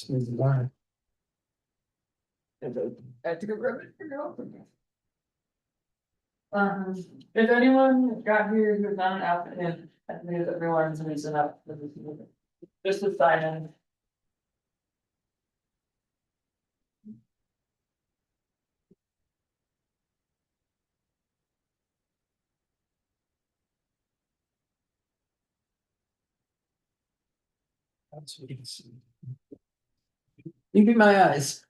I had to go grab it. If anyone got here who's not an applicant, I think everyone's missing up. Just to sign in. You be my eyes.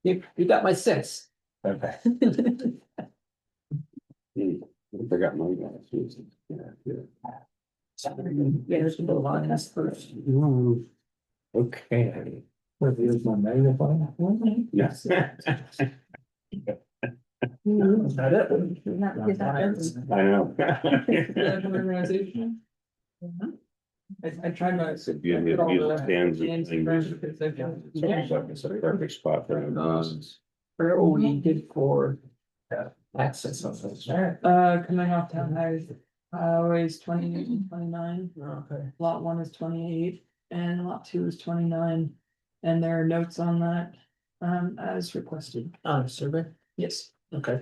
You got my six. Okay. I forgot my glasses. Yeah. Yeah, there's a little on this first. Okay. Here's my magnifying. Yes. Is that it? I know. I tried my. You have put all your the stands and hands things. around because they've got- It's a perfect spot for them. For what we did for. Access. Coming off town highway is 29. Okay. Lot 1 is 28 and lot 2 is 29. And there are notes on that, as requested. On survey? Yes. Okay.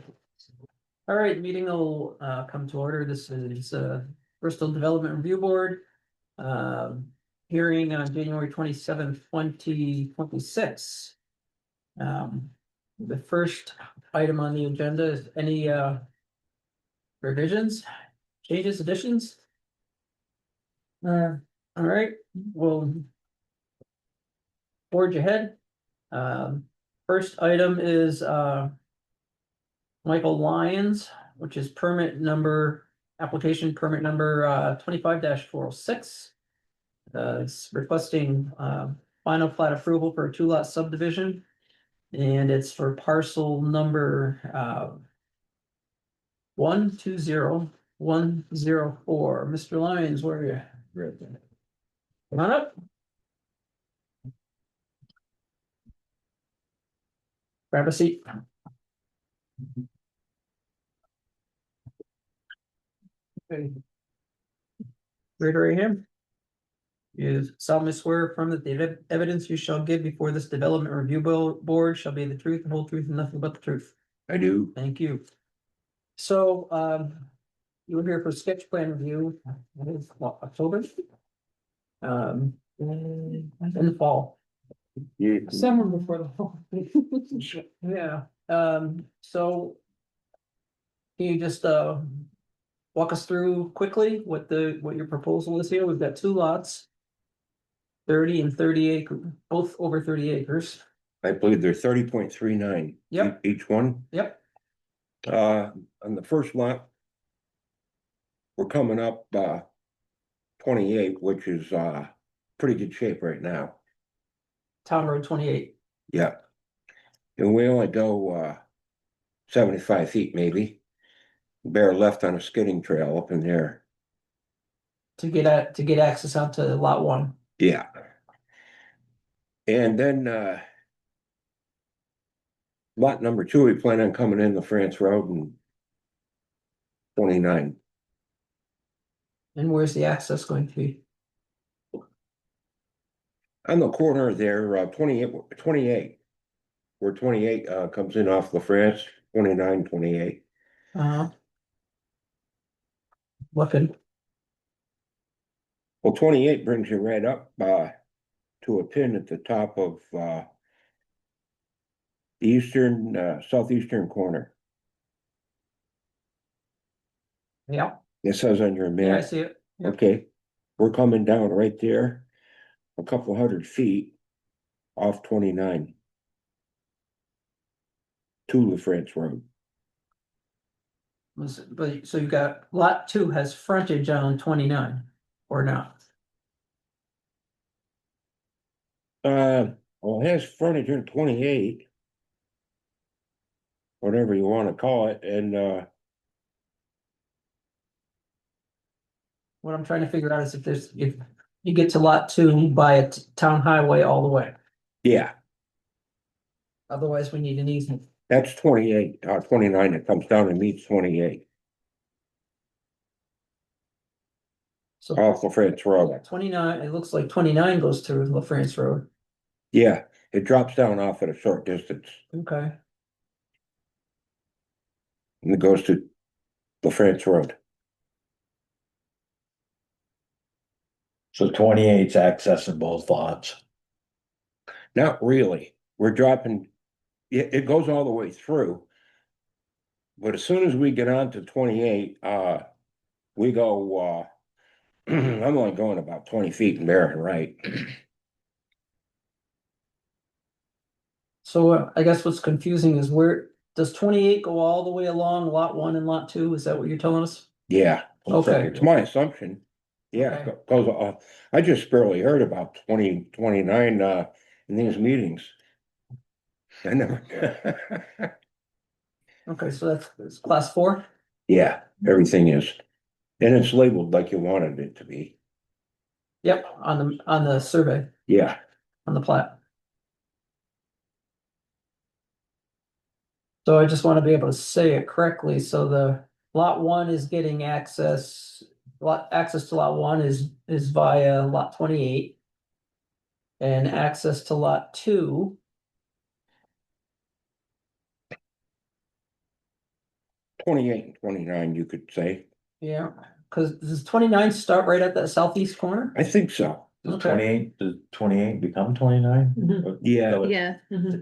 All right, meeting will, come to order. This is, Bristol Development Review Board. Hearing on January 27th, 2026. The first item on the agenda is any, revisions, changes, additions? All right, we'll forge ahead. First item is Michael Lyons, which is application permit number 25-406. It's requesting final plat approval for a 2-lot subdivision. And it's for parcel number 120104. Mr. Lyons, where are you? Come on up. Grab a seat. Okay. Reiterate him. You solemnly swear affirm that the evidence you shall give before this development review board shall be the truth, the whole truth, and nothing but the truth. I do. Thank you. So, you were here for sketch plan review, what, October? In the fall. Yeah. Summer before the fall. Yeah, so. Can you just, walk us through quickly what your proposal is here? We've got 2 lots. 30 and 30 acre, both over 30 acres. I believe they're 30.39. Yep. Each one. Yep, On the first lot. We're coming up 28, which is pretty good shape right now. Town Road 28. Yeah. And we only go 75 feet maybe. Bear left on a skidding trail up in there. To get access out to lot 1. Yeah. And then lot number 2, we plan on coming in the France Road and 29. And where's the access going to be? On the corner there, 28. Where 28 comes in off La France, 29, 28. Looking. Well, 28 brings you right up to a pin at the top of the eastern, southeastern corner. Yeah. It says on your Yeah, I map. see it. Yep. Okay, we're coming down right there, a couple 100 feet off 29 to La France Road. But so you've got lot 2 has frontage on 29 or not? Well, it has frontage in 28. Whatever you want to call it, and What I'm trying to figure out is if you get to lot 2 by a town highway all the way. yeah, Otherwise, we need an easement. that's 28, 29 that comes down and meets 28 So off La France Road. 29, it looks like 29 goes through La France Road. Yeah, it drops down off at a short distance Okay, and it goes to the France Road. So 28's accessing both lots. Not really. We're dropping, it goes all the way through. But as soon as we get on to 28, we go, I'm only going about 20 feet in there and right. so I guess what's confusing is where, does 28 go all the way along lot 1 and lot 2? Is that what you're telling us? Yeah, Okay. it's my assumption. Yeah, Okay. goes, I just barely heard about 29, in these meetings. I never. Okay, so it's class 4? Yeah, everything is. And it's labeled like you wanted it to be. Yep, on the survey, Yeah, on the plat. So I just want to be able to say it correctly, so the lot 1 is getting access, access to lot 1 is via lot 28. And access to lot 2. 28 and 29, you could say. Yeah, because does 29 start right at that southeast corner? I think so. Okay. Does 28 become 29? Mhm. Yeah. Yeah,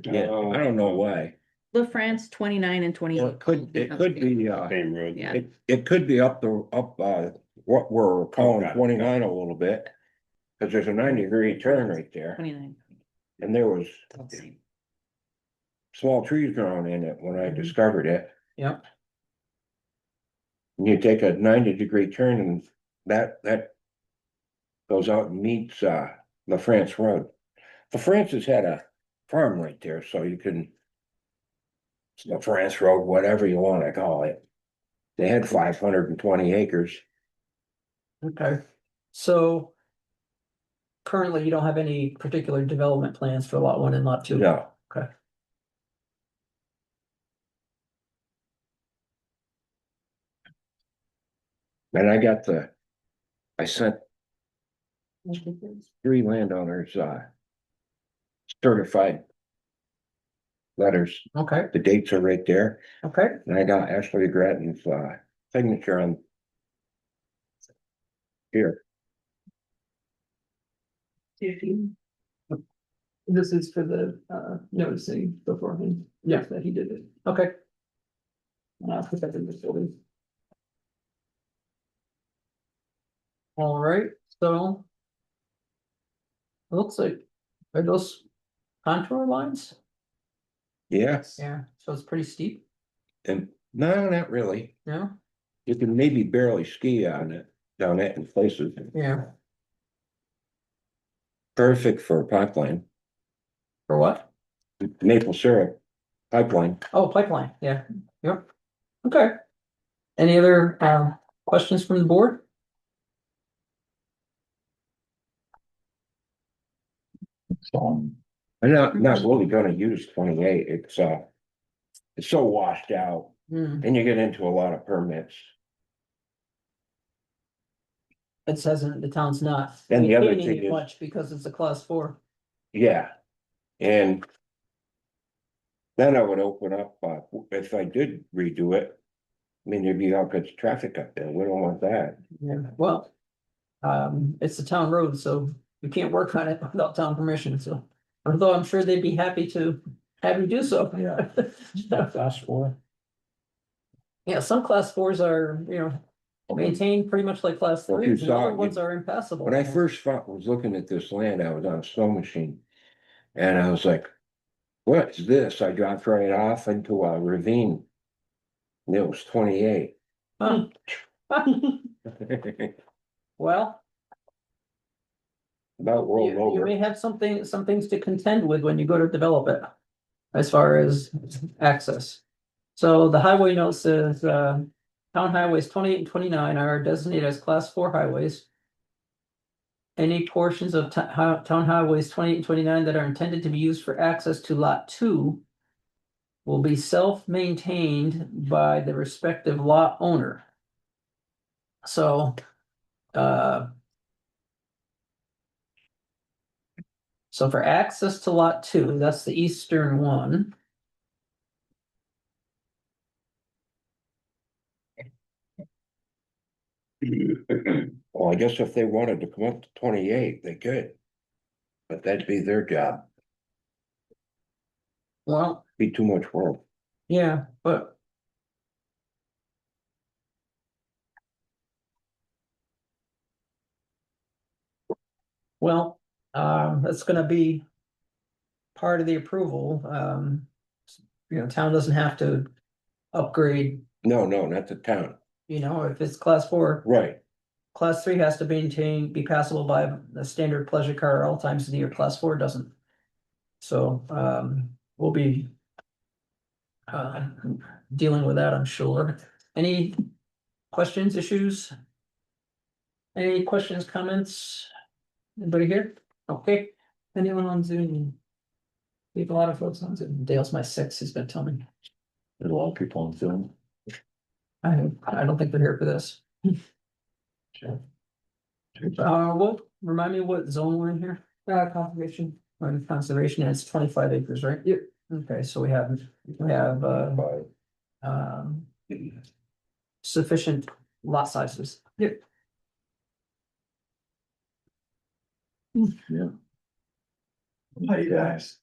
Yeah, I don't know why. La France 29 and 28. It could be, Same road. Yeah. it could be up, what we're calling got it. 29 a little bit. Cause there's a 90-degree turn right there, 29. and there was Same. small trees growing in it when I discovered it. Yep. And you take a 90-degree turn and that goes out and meets, La France Road. The Francis had a farm right there, so you can. La France Road, whatever you wanna call it. They had 520 acres. Okay, so. Currently, you don't have any particular development plans for lot 1 and lot 2? No, Okay. and I sent 3 landowners, certified letters. Okay, The dates are right there, okay, and I got Ashley Grattan's, signature on. Here, this is for the noticing beforehand, yeah, that he did it, okay. And I'll put that in this building. All right, so. It looks like, are those contour lines? yeah, Yeah, so it's pretty steep, and no, not really. yeah, You can maybe barely ski on it, down it in places. yeah, Perfect for a pipeline, for what? maple syrup pipeline. Oh, pipeline, yeah, yep, okay. Any other questions from the board? So, I'm not really gonna use 28, it's so washed out, Hmm, and you get into a lot of permits. it says the town's not And the other maintaining thing it is- much because it's a class 4. Yeah, and. Then I would open up, if I did redo it. I mean, there'd be all kinds of traffic up there, we don't want that. Yeah, well, it's a town road, so you can't work on it without town permission, so. Although I'm sure they'd be happy to have you do so. Yeah. Fast forward. Yeah, some class 4s are, maintained pretty much like class Well, if you 3s, and saw other it, ones are impassable. When I first was looking at this land, I was on a snow machine. And I was like, what's this? I dropped right off into a ravine. And it was 28. Huh. Well, About rolled you over. may have some things to contend with when you go to develop it. As far as access. So the highway note says, town highways 28 and 29 are designated as class 4 highways. Any portions of town highways 28 and 29 that are intended to be used for access to lot 2. Will be self-maintained by the respective lot owner. So. So for access to lot 2, that's the eastern one. Well, I guess if they wanted to come up to 28, they could. But that'd be their job, Well, be too much work. yeah, but. Well, that's gonna be part of the approval. Town doesn't have to upgrade, No, not the town, if it's class 4. right, Class 3 has to be passable by a standard pleasure car all times of the year. Class 4 doesn't. So, we'll be dealing with that, I'm sure. Any questions, issues? Any questions, comments? Anybody here? Okay, anyone on Zoom? We have a lot of folks on Zoom. Dale's my six, he's been telling me. There's a lot of people on Zoom. I don't think they're here for this. What, remind me what zone we're in here? Conservation. We're in conservation, and it's 25 acres, right? Yep. Okay, so we have, um. Sufficient lot sizes. Yep. Yeah. Hi, guys.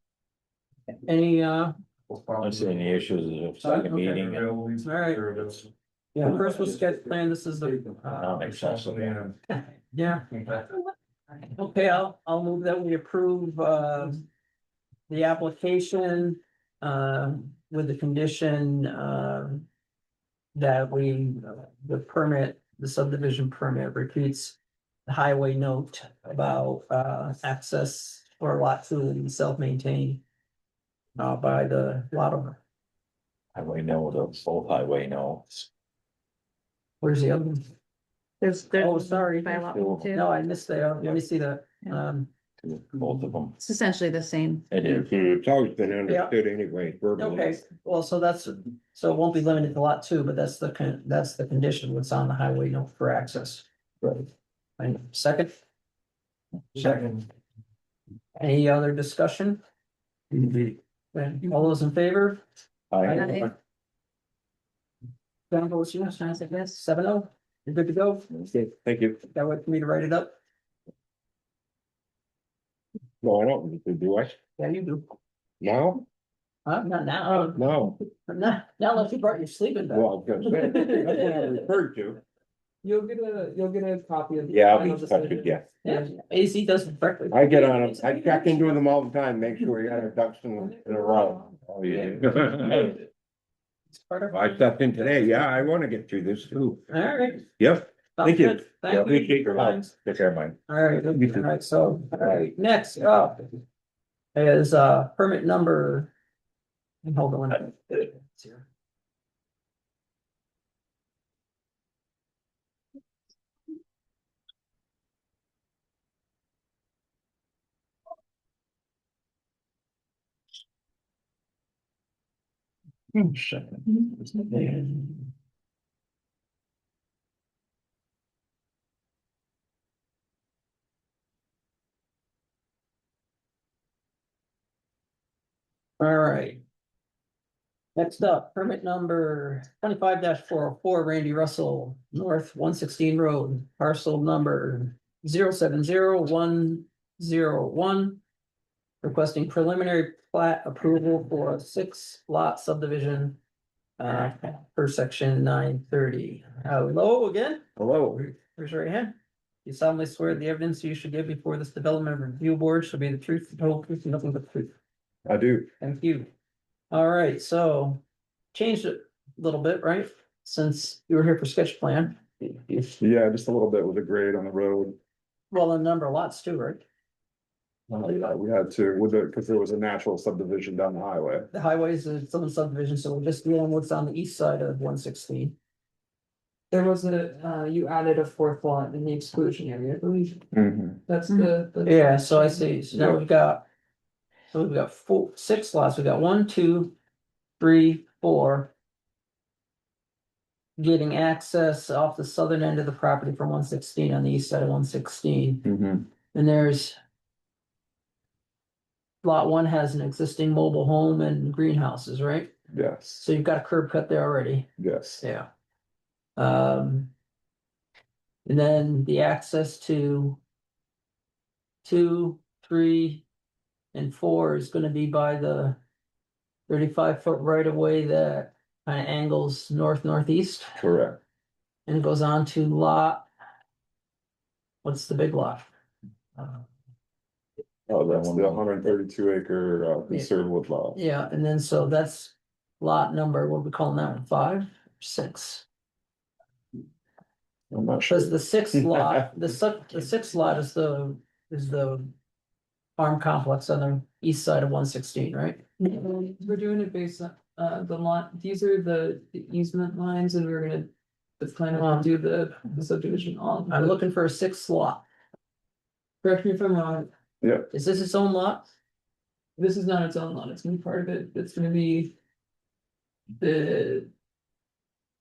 Any, I don't see any issues of second Okay. meeting and all right, yeah, first we'll sketch plan, this is the, not accessible. yeah. Okay, I'll move that we approve, the application, with the condition, that the permit, the subdivision permit repeats the highway note about, access for lot 2 and self-maintained, by the lot owner. Highway no, the full highway no. Where's the other one? There's. Oh, sorry. By lot 1 too. No, I missed that. Let me see that. Both of them. It's essentially the same. It is. it's always been understood anyway, verbally. Okay, well, so it won't be limited to lot 2, but that's the condition, what's on the highway note for access. Right. And second, Second. any other discussion? All those in favor? I, John votes yes. I said yes. 7-0, you're good to go. Okay, thank you. That way for me to write it up? No, I don't, need to, do I? Yeah, you do. Now? Not now. No, Not unless you brought your sleeping bag. well, I was gonna say, that's what I referred to. You'll get a copy of. Yeah, I'll be touching, yeah. Yeah, AC does it perfectly. I get on them, I check into them all the time, make sure we got our ducks in a row. oh, yeah. It's part of. I stepped in today, yeah, I wanna get through this too. All right. Yep, Sounds Thank you. good. Thank Yeah, you. appreciate your help. Take care, Mike. All right, You too. all right, so, all right, next up is permit number. Hold on. It's here. All right. Next up, permit number 25-404, Randy Russell, North 116 Road, parcel number 070-101. Requesting preliminary plat approval for a 6-lot subdivision. Per section 930. Hello again, Hello. raise your right hand. You solemnly swear the evidence you should give before this development review board shall be the truth, the whole truth, and nothing but the truth. I do. Thank you. All right, so changed it a little bit, right? Since you were here for sketch plan. Yeah, just a little bit with the grade on the road. Well, a number of lots too, right? We had to, with it, because there was a natural subdivision down the highway. The highways, some subdivision, so we're just dealing with what's on the east side of 116. There was you added a 4th lot in the exclusion area, I believe. Mm-hmm. That's the. Yeah, so I see, so now we've got. So we've got 6 lots, we've got 1, 2, 3, 4. Getting access off the southern end of the property from 116 on the east side of 116. Mm-hmm. And there's lot one has an existing mobile home and greenhouses, right? Yes, So you've got a curb cut there already, yes, yeah. And then the access to 2, 3, and 4 is gonna be by the 35-foot right of way that kind of angles northeast correct. and goes on to lot. What's the big lot? Oh, that's one the lot. 132 acre conserved wood lot. Yeah, and then so that's lot number, what are we calling that one, 5, 6? I'm not sure. Because the sixth lot, the sixth lot is the farm complex on the east side of 116, right? We're doing it based on, the lot, these are the easement lines and we're gonna. It's kind of do the subdivision on. I'm looking for a sixth lot. Correct me if I'm wrong, Is this its own lot? this is not its own lot, it's gonna be part of it, it's gonna be. The,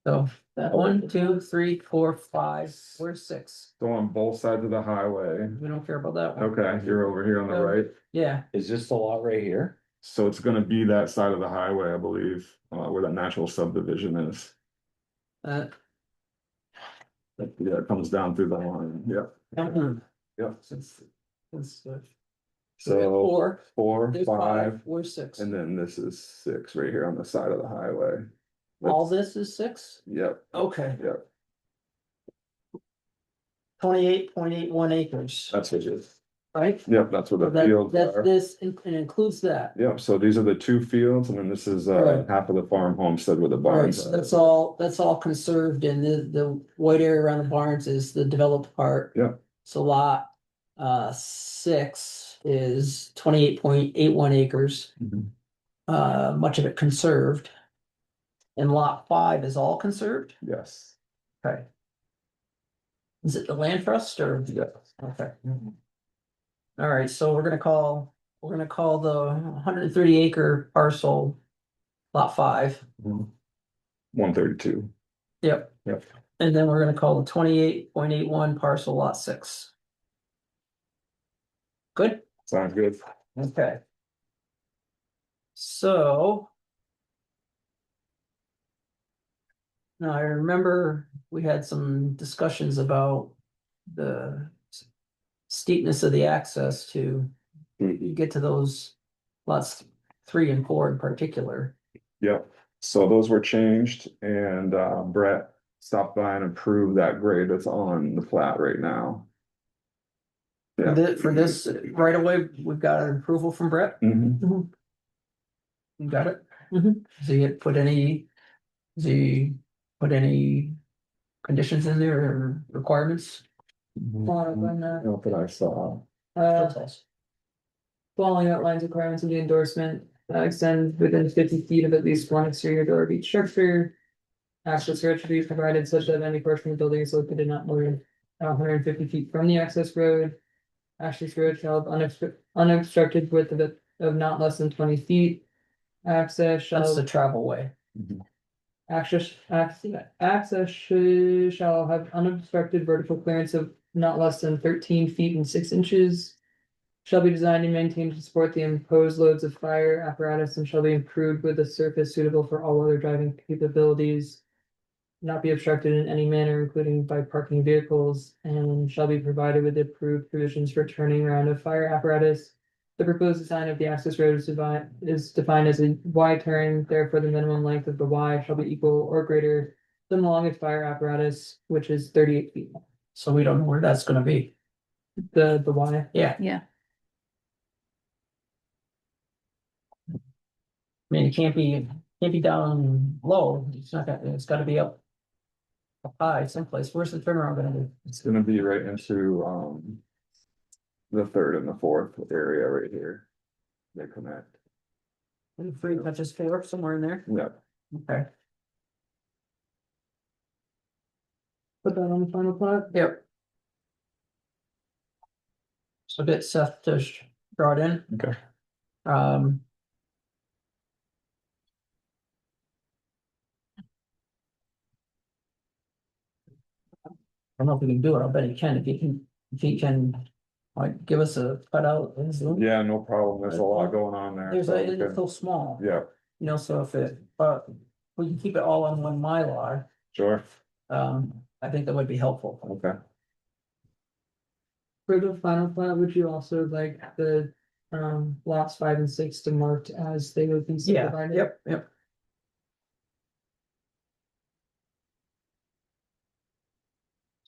So that 1, 2, 3, 4, 5, where's 6? So on both sides of the highway. We don't care about that one. Okay, you're over here on the right. Yeah, Is this the lot right here? So it's gonna be that side of the highway, I believe, where that natural subdivision is. uh, Yeah, it comes down through the line, yeah, yeah. Since, So 4, 4, there's 5, 5, where's 6? and then this is 6 right here on the side of the highway. All this is 6? Yep, Okay, yep, 28.81 acres, that's what it is. right? Yep, that's what the That, fields that's are. this, it includes that. Yep, so these are the 2 fields, and then this is Right. half of the farm homestead with the All right, barns. so that's all conserved and the white area around the barns is the developed part. Yeah. So lot 6 is 28.81 acres, Mhm. much of it conserved. And lot 5 is all conserved? Yes, Okay. Is it the land trust or? yes. Okay. All right, so we're gonna call the 130 acre parcel lot 5. 132. Yep. Yep. And then we're gonna call the 28.81 parcel lot 6. Good, Sounds good. okay. So. Now I remember we had some discussions about the steepness of the access to get to those lots 3 and 4 in particular. Yep, so those were changed and Brett stopped by and approved that grade that's on the plat right now. For this right away, we've got an approval from Brett. Mhm. You got it? Does he put any, does he put any conditions in there or requirements? Not that I saw. following outlines requirements of the endorsement, extend within 50 feet of at least one exterior door of each structure. Access road should be provided such that any portion of the building is located not more than 150 feet from the access road. Access road shall have unobstructed width of not less than 20 feet. Access That's the shall, travel way. shall have unobstructed vertical clearance of not less than 13 feet and 6 inches. Shall be designed and maintained to support the imposed loads of fire apparatus and shall be improved with a surface suitable for all other driving capabilities. Not be obstructed in any manner, including by parking vehicles, and shall be provided with approved provisions for turning around of fire apparatus. The proposed design of the access road is defined as a Y turn, therefore the minimum length of the Y shall be equal or greater than the longest fire apparatus, which is 38 feet. So we don't know where that's gonna be. The Y. Yeah, Yeah, I mean, it can't be down low. It's gotta be up high someplace. Where's the turnaround gonna be? It's gonna be right into the 3rd and the 4th area right here. They connect. And 3 touches 4, somewhere in there? Yeah, Okay. Put that on the final plot. Yep. So get Seth to draw it in. okay. Um. I don't know if we can do it, I bet he can, if he can like, give us a cutout and Zoom. Yeah, no problem. There's a lot going on there. There's so a, we it's can- so small, Yeah, you know, so if it, but we can keep it all on one Mylar, sure. I think that would be helpful. Okay. For the final plat, would you also like the lots 5 and 6 to marked as they would be Yeah, subdivided? yep.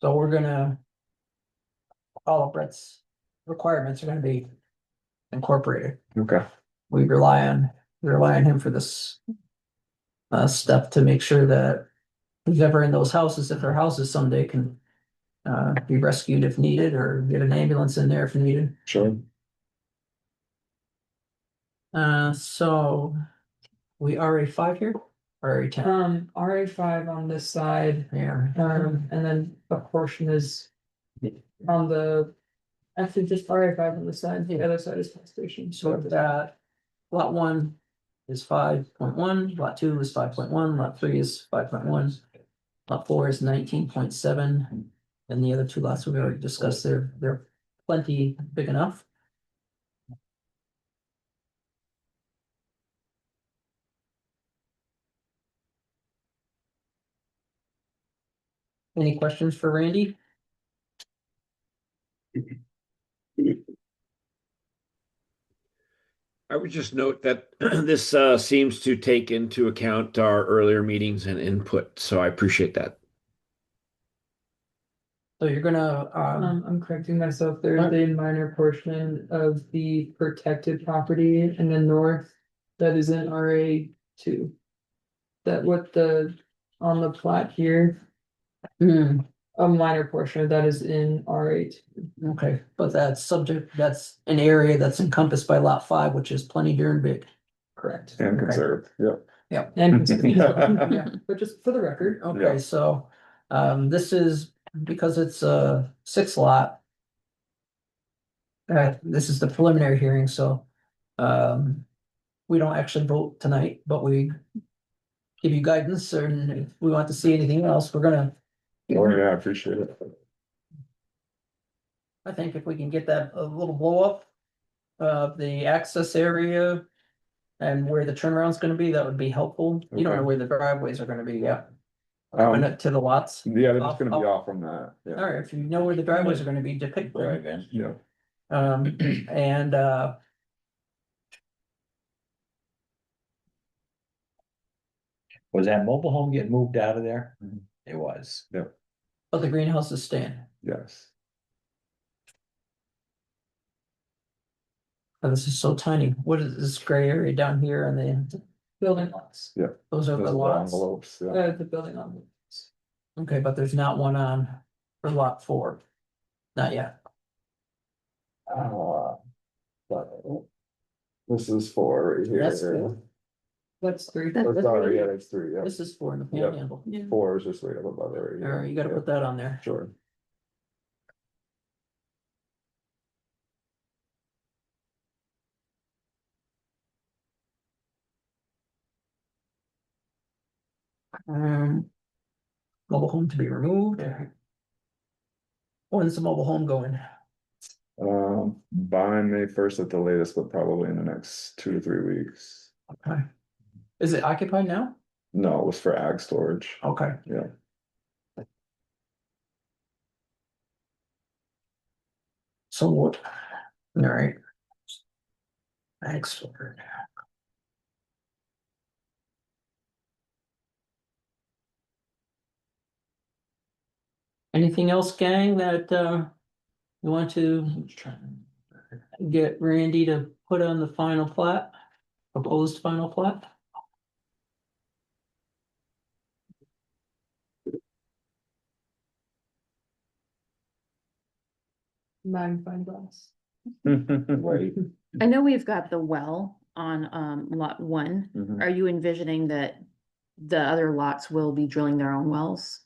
So we're gonna. All of Brett's requirements are gonna be incorporated. Okay. We rely on him for this. Step to make sure that who's ever in those houses, if their houses someday can. Be rescued if needed, or get an ambulance in there if needed. Sure. So. We RA5 here, or RA10? RA5 on this side, Yeah. and then a portion is on the, actually just RA5 on the side, the other side is pump station. So that, lot 1 is 5.1, lot 2 is 5.1, lot 3 is 5.1. Lot 4 is 19.7, and the other two lots we already discussed, they're plenty big enough. Any questions for Randy? I would just note that this seems to take into account our earlier meetings and input, so I appreciate that. So you're gonna, I'm correcting myself, there's a minor portion of the protected property in the north that is in RA2. That what on the plat here, hmm, a minor portion of that is in R8. okay, but that's an area that's encompassed by lot 5, which is plenty darn big. Correct. And Okay. conserved, yeah. And Yeah. but just for the record, Okay, Yeah. so, this is, because it's a 6 lot. This is the preliminary hearing, so, we don't actually vote tonight, but we. Give you guidance, and if we want to see anything else, we're gonna. Oh, yeah, I appreciate it. I think if we can get that a little blow up. Of the access area. And where the turnaround's gonna be, that would be helpful. You don't know Okay. where the driveways are gonna be yet. Coming up to the lots. Yeah, they're just gonna be Off. off from that, yeah. Alright, if you know where the driveways are gonna be, depict them. Drive in. Yeah. And Was that mobile home getting moved out of there? It was. but the greenhouses stand. Yes. Oh, this is so tiny. What is this gray area down here and the, building lots, those are the Those lots? envelopes, yeah. the building on. Okay, but there's not one on for lot 4. Not yet. But this is 4 right here. That's four. That's 3. Oh, sorry, yeah, that's 3, yeah. This is 4 in the Yep. panhandle. 4 is just right up above it right here. Alright, you gotta Yeah, put that on there. Sure. Um. Mobile home to be removed. When's the mobile home going? By May 1st at the latest, but probably in the next 2 to 3 weeks. Okay. Is it occupied now? No, it was for ag storage, Okay. yeah. So what? Alright. Thanks for it. Anything else, gang, that you want to get Randy to put on the final plat? Proposed final plat? Magnifying glass. Right. I know we've got the well on lot 1. Mhm. Are you envisioning that the other lots will be drilling their own wells?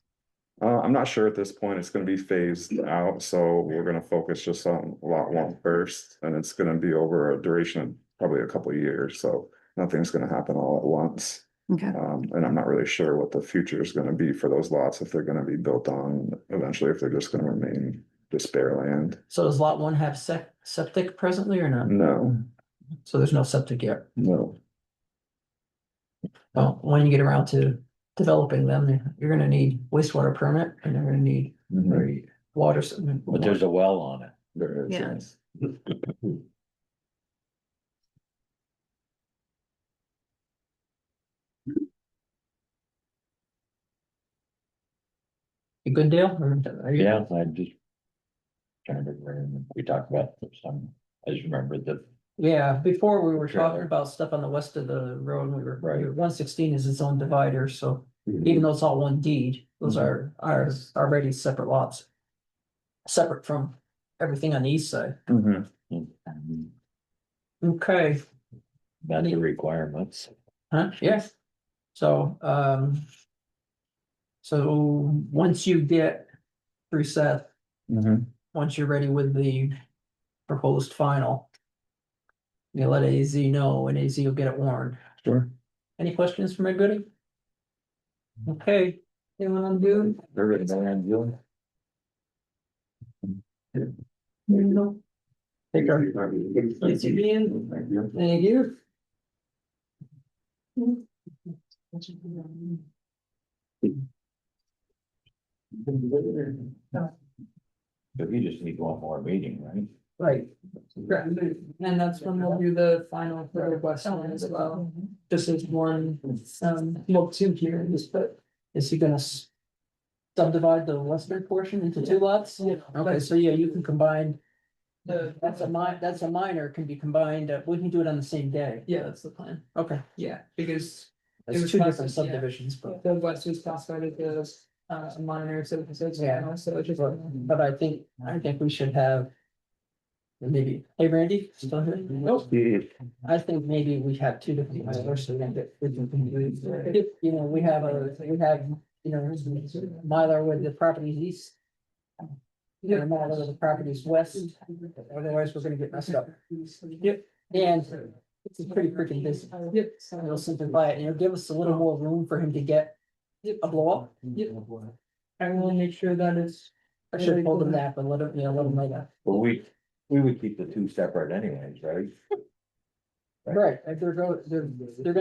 I'm not sure at this point, it's gonna be phased out, so we're gonna focus just on lot 1 first, and it's gonna be over a duration of probably a couple of years, so nothing's gonna happen all at once. Okay, And I'm not really sure what the future is gonna be for those lots, if they're gonna be built on eventually, if they're just gonna remain this bare land. So does lot one have septic presently or not? No, So there's no septic yet. no. Well, when you get around to developing them, you're gonna need wastewater permit and you're gonna need Mhm. water. But there's a well on it. There is, Yeah. yes. You good, Dale? Are you? Yeah, I just. Trying to remember, we talked about some, I just remembered the, Yeah, before we were talking Trailer. about stuff on the west of the road, and Right. 116 is its own divider, so even though it's all one deed, those Mhm. are already separate lots. Separate from everything on the east side. Okay, about the requirements. huh? Yes. So, so once you get through Seth, once you're ready with the proposed final, you let AZ know and AZ will get it warned. Sure. Any questions for my goodie? Okay, Anyone on Zoom? They're written down, Julie. no. Take care. Thanks for being. Thank you. So you just need one more meeting, right? Right. Correct. And that's when we'll do the final for West one as well. Just as one, well, two hearings, but. Is he gonna subdivide the western portion into two lots? Yeah. Okay, so yeah, you can combine, The, that's a minor, can be combined, we can do it on the same day. yeah, that's the plan. Okay, Yeah, because It it's was two different classified, yeah. subdivisions, but, the West was classified as a minor, so it's, Yeah. so it just. but I think we should have. Maybe, hey Randy, still here? Nope. I think maybe we have two different minors, so that we can, you know, we have, you know, Mylar with the properties east. Yeah, Mylar with the properties west, otherwise we're gonna get messed up. Yep. And it's pretty freaking busy. Yep. It'll simplify it, and it'll give us a little more room for him to get a blow up. Yep. I will make sure that is. I should have told him that, but let him, you know, let him know that. Well, we would keep the two separate anyways, right? Right, if they're gonna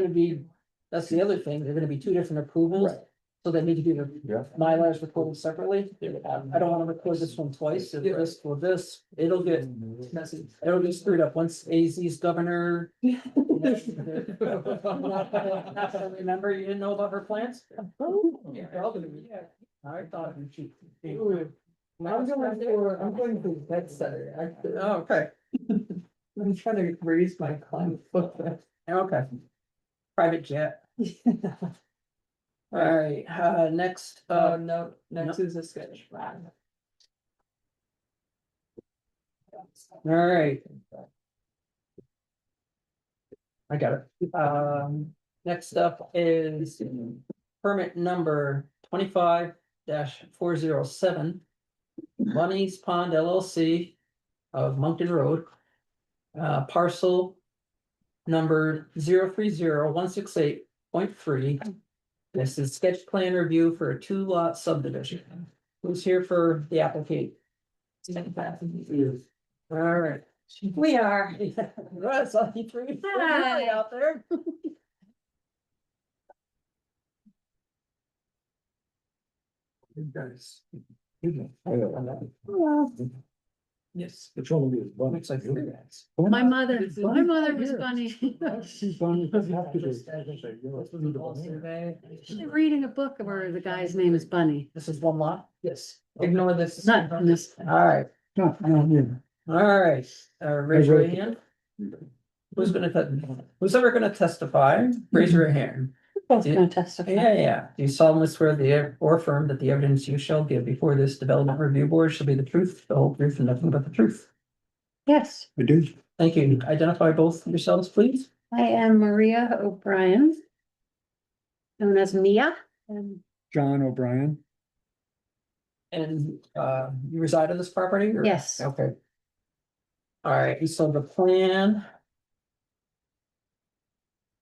be, that's the other thing, they're gonna be two different approvals. Right. So they need to be the Yeah. Mylars recorded separately. I don't wanna record this one twice, if this for this, it'll get messy, it'll get screwed up once AZ's governor. Not gonna remember, you didn't know about her plans? Yeah, I thought she. I'm going for that center. Oh, okay, I'm trying to raise my climate footprint. okay. Private jet. All right, next, No, next is a sketch. all right. I got it. Next up is permit number 25-407. Bunny's Pond LLC of Moncton Road. Parcel number 030-168.3. This is sketch plan review for a 2-lot subdivision. Who's here for the applicant? All right. We are. That's all you three Hi. out there. Guys. Yes. Looks like your guys. My mother was funny. She's reading a book where the guy's name is Bunny. This is one lot? Yes. Ignore this. Not in this. All right. All right, raise your hand. Who's ever gonna testify, raise your hand. Both gonna testify. Yeah. Do you solemnly swear or affirm that the evidence you shall give before this development review board shall be the truth, the whole truth, and nothing but the truth? Yes, I do. Thank you. Identify both yourselves, please. I am Maria O'Brien. Known as Mia. And John O'Brien. And you reside on this property? Or- yes, Okay. All right, so the plan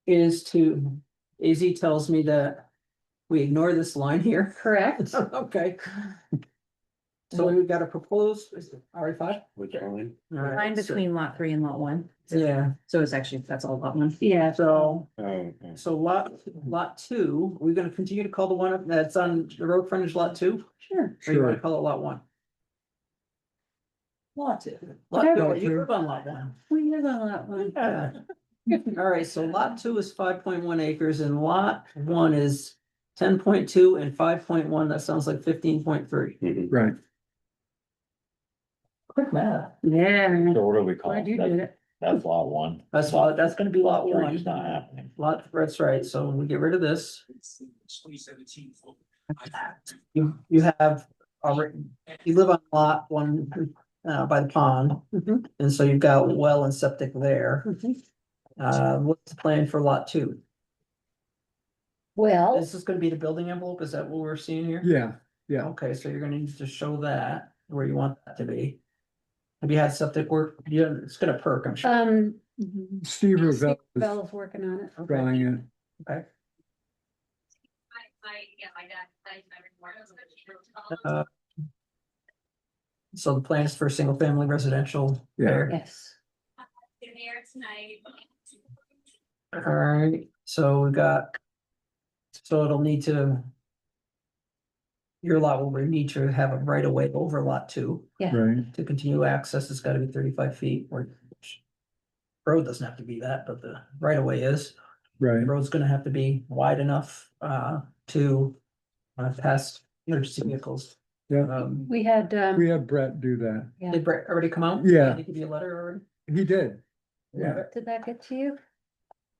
is to, AZ tells me that we ignore this line here. correct. Okay. So we've got a proposed, is it RE5? Which one? Line between lot 3 and lot 1. Yeah, So it's actually, that's all lot 1. Yeah, so, Oh, so lot 2, we're gonna continue to call the one that's on the road frontage lot 2? sure. Or you wanna call it lot 1? Lot 2. Lot, no, Lot you two. live on lot 1. We live on that one. Yeah. All right, so lot 2 is 5.1 acres and lot 1 is 10.2 and 5.1, that sounds like 15.3. mhm. Right. Quick math. Yeah, So what do we call glad you it? did it. That's lot 1. That's gonna be lot 1. It's not happening. That's right, so we get rid of this. You have already, you live on lot 1 by the pond, and so you've got well and septic there. What's the plan for lot 2? Well, Is this gonna be the building envelope? Is that what we're seeing here? Yeah, yeah. Okay, so you're gonna need to show that where you want that to be. Have you had septic work? Yeah, it's gonna perk, I'm sure. Steve Revelle is Bella's working on it. Okay, drawing it. okay. Uh, So the plans for single family residential Yeah. there. Yes. Alright, so we got. So it'll need to. Your lot will need to have a right of way over lot 2 Right, to continue access. It's gotta be 35 feet or. Road doesn't have to be that, but the right of way is. right. The road's gonna have to be wide enough to pass emergency vehicles. Yeah, We had, we had Brett do that. yeah, Did Brett already come out? Yeah. Did he give you a letter already? He did. Yeah. did that get to you?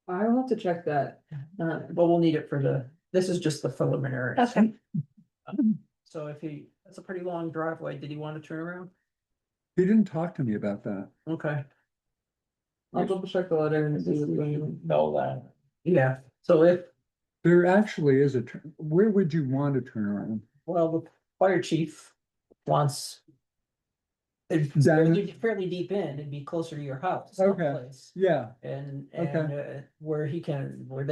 I will have to check that. Well, we'll need it for this is just the preliminary. Okay. So that's a pretty long driveway. Did he want to turn around? He didn't talk to me about that. Okay, I'll double check the letter and see what's going on. Know that. yeah, so There actually is where would you want to turn around? well, the fire chief wants. It's Down- fairly deep in, it'd be closer to your house. Okay. someplace. Yeah, And, Okay. where they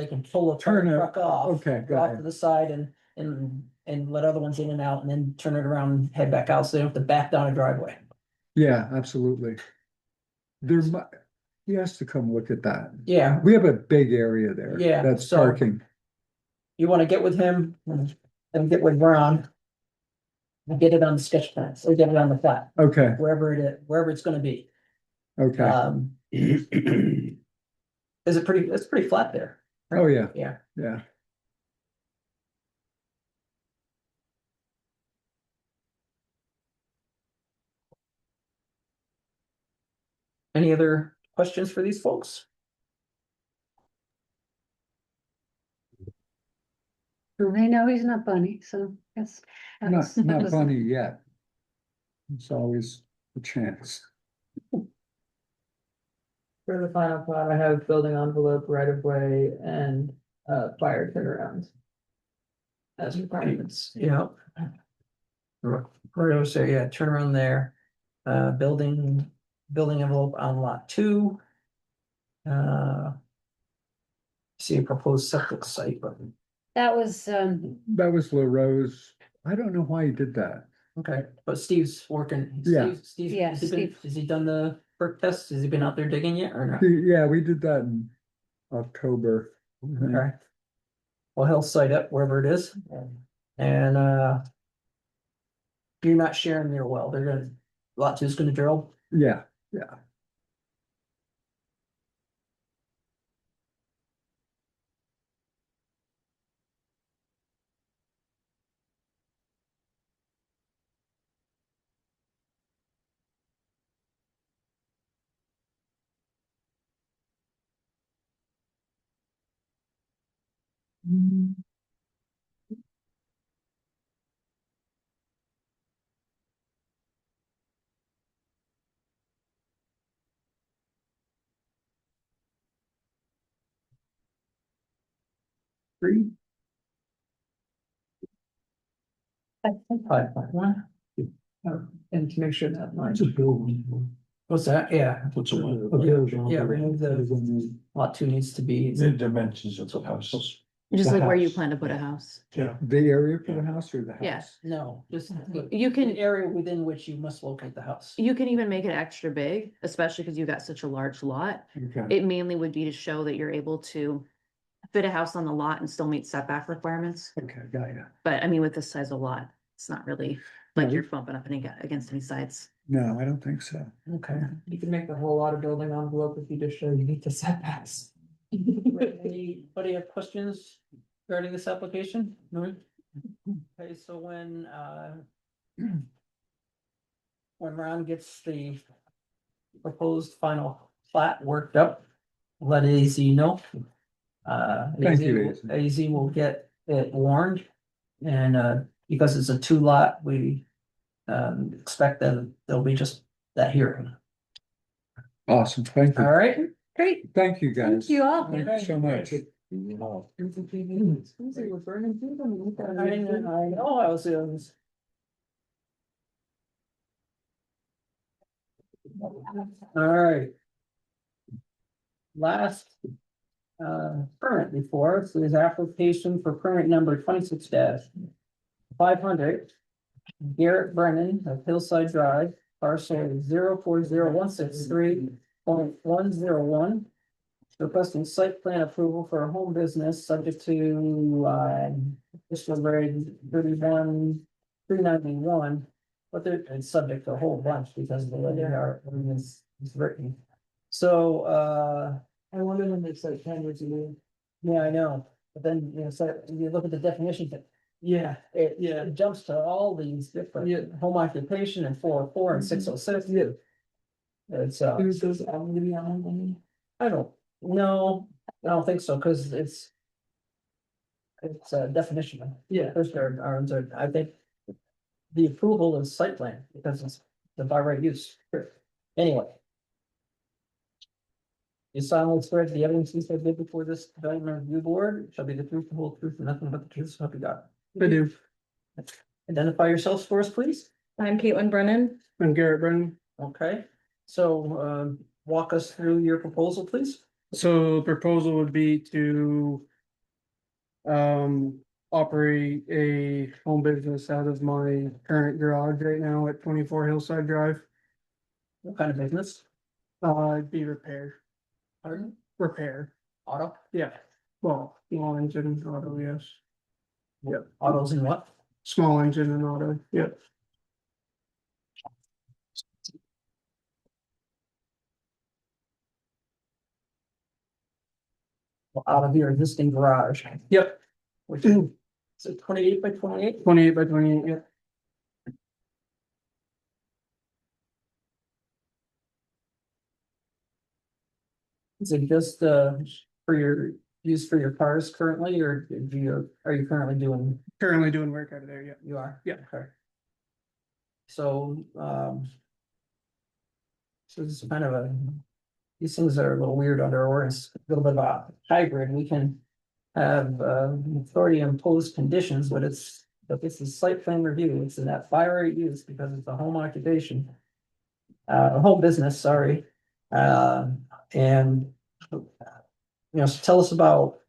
can pull a fire Turn it- truck off. okay, go got off it. to the side and let other ones in and out and then turn it around, and head back out, so they don't have to back down a driveway. yeah, absolutely. He has to come look at that. Yeah, We have a big area there. Yeah, That's so- parking. you wanna get with him and get with Ron. And get it on the sketch plans, or get it on the plat, Okay, wherever it's gonna be. okay. Is it it's pretty flat there. right? Oh, yeah, Yeah, yeah. any other questions for these folks? Well, they know he's not bunny, so yes. Not funny yet. It's always a chance. For the final plat, I have building envelope, right of way, and fire turnaround. As requirements. Yeah. Right, so yeah, turn around there, building envelope on lot 2. See a proposed septic site, but, That was, That was LaRose. I don't know why he did that. okay, but Steve's working. Yeah. Steve, Yeah, has he done the perk test? Has he been out there digging yet or not? Yeah, we did that in October. Okay. Well, he'll site up wherever it is. And you're not sharing their well, lot 2 is gonna drill. Yeah, yeah. Three. 5.1. And to make sure that line. What's that? Yeah, What's yeah, remove the lot 2 needs to be, The dimensions of the houses. Just The like where you house. plan to put a house. Yeah, the area for the house or the house? Yeah. No, just the You can, area within which you must locate the house. you can even make it extra big, especially because you got such a large lot. Okay, It mainly would be to show that you're able to fit a house on the lot and still meet setback requirements. okay, got ya. But I mean, with this size of lot, it's not really like No. you're bumping up against any sides. No, I don't think so. Okay. You can make the whole lot of building envelope if you just show you meet the setbacks. Anybody have questions regarding this application? No? Okay, so when Ron gets the proposed final plat worked up, let AZ know. Thank you, AZ. AZ will get it warned, and because it's a 2 lot, we expect that there'll be just that hearing. Awesome, thank All you. right? Great, Thank you, guys. thank you all. Thank you so much. We're burning through them. Look at I it. know, I was. All right. Last permit before us is application for permit number 26-500. Garrett Brennan of Hillside Drive, parcel 040163101. Requesting site plan approval for a home business subject to Bristol grade 31391. But it's subject to a whole bunch because of the way our ordinance is written. So I wonder when they said 10 years ago. yeah, I know, but then, so you look at the definition, Yeah, it jumps to all these different home occupation and 404 and 606. yeah. It's Who's those all gonna be on? I don't know, think so, because it's a definition. Yeah. First, I think the approval is site plan because it's the by right use. Anyway. You solemnly swear that the evidence you said before this development review board shall be the truth, the whole truth, and nothing but the truth, so help you God. I do. Identify yourselves for us, please. I'm Caitlin Brennan. I'm Garrett Brennan. Okay, so walk us through your proposal, please. So the proposal would be to operate a home business out of my current garage right now at 24 Hillside Drive. What kind of business? It'd be repair, Pardon? repair, Auto? yeah, well, small engine auto, yes. Yep, Autos and what? small engine and auto, yep. Out of your existing garage, Yep, which is 28 by 28? 28 by 28, yep. Is it just for your use for your cars currently, or are you currently doing? Currently doing work out of there, yep. You are? Yeah. Okay. So so this is kind of these things are a little weird under ordinance, a little bit of a hybrid. We can have authority to impose conditions, but this is site plan review. It's in that by right use because it's a home occupation. A home business, sorry. And so tell us about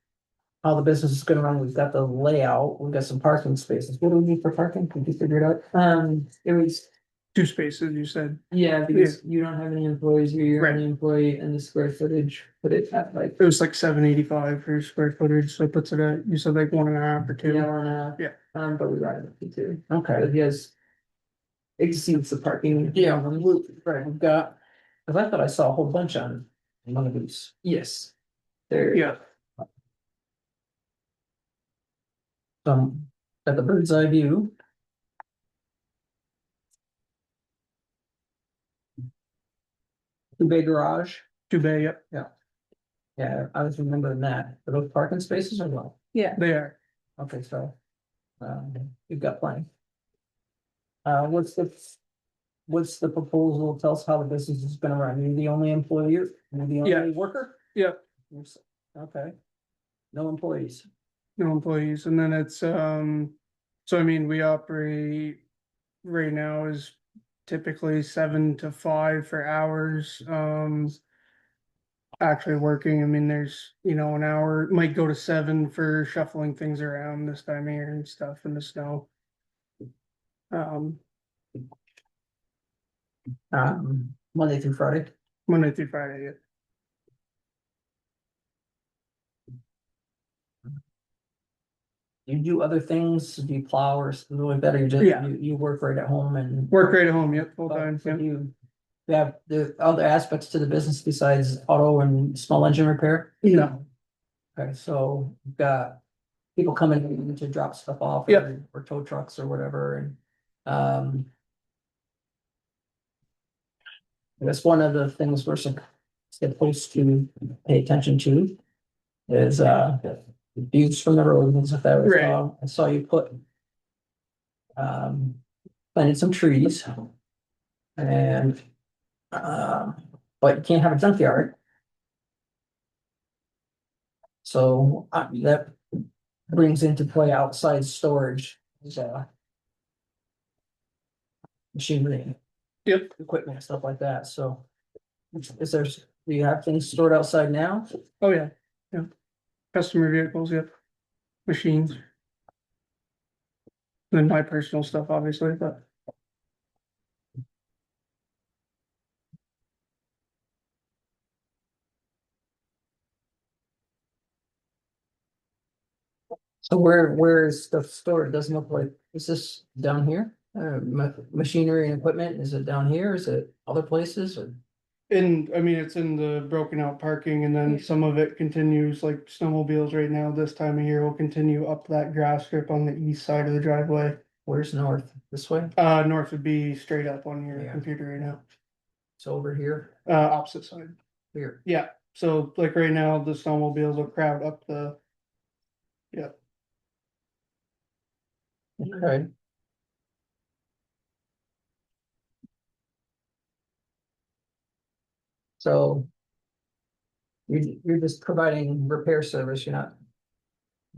how the business is gonna run. We've got the layout, we've got some parking spaces. What do we need for parking? Did you figure it out? It was, 2 spaces, you said. yeah, because you don't have any employees, you're your Right. only employee and the square footage, put it at like. It was like 785 for square footage, so it puts it at, you said like 1.5 or 2. Yeah, one and a half. Yeah. But we ride it too, Okay. but he has. Exceeds the parking. Yeah, right, we've got, cause I thought I saw a whole bunch on one of these. Yes. There. Yeah, Got the bird's eye view. Two bay garage. 2 bay, yep, Yeah, I was remembering that. Are those parking spaces or what? Yeah, they are. Okay, so, you've got plenty. What's the proposal? Tell us how the business is gonna run. You're the only employee, you're the Yeah. only worker? Yep. Okay. No employees. No employees, and then it's, so I mean, we operate right now is typically 7 to 5 for hours, actually working. I mean, there's, an hour, might go to 7 for shuffling things around this time of year and stuff in the snow. Um, Monday through Friday. Monday through Friday, yeah. You do other things, do you plow or something like that, or you just, Yeah. you work right at home and? Work right at home, yep, full But time, so yep. you have the other aspects to the business besides auto and small engine repair? No, Okay, so you've got people coming in to drop stuff off. Yep. Or tow trucks or whatever, and. I guess one of the things we're supposed to pay attention to is, views from the road, as if that was, Right. I saw you put. Planted some trees. And, but you can't have a junkyard. So, that brings into play outside storage, machinery, yep, equipment, stuff like that, so. Is there, do you have things stored outside now? oh yeah, yeah. Customer vehicles, yep, machines. Then my personal stuff, obviously, but So where is stuff stored? It doesn't look like, is this down here? Machinery and equipment, is it down here? Is it other places or? I mean, it's in the broken out parking and then some of it continues like snowmobiles right now, this time of year will continue up that grass strip on the east side of the driveway. Where's north? This way? North would be straight up on your Yeah. computer right now, It's over here, opposite side. here. Yeah, so like right now, the snowmobiles will crowd up the, Okay. So. You're just providing repair service, you're not.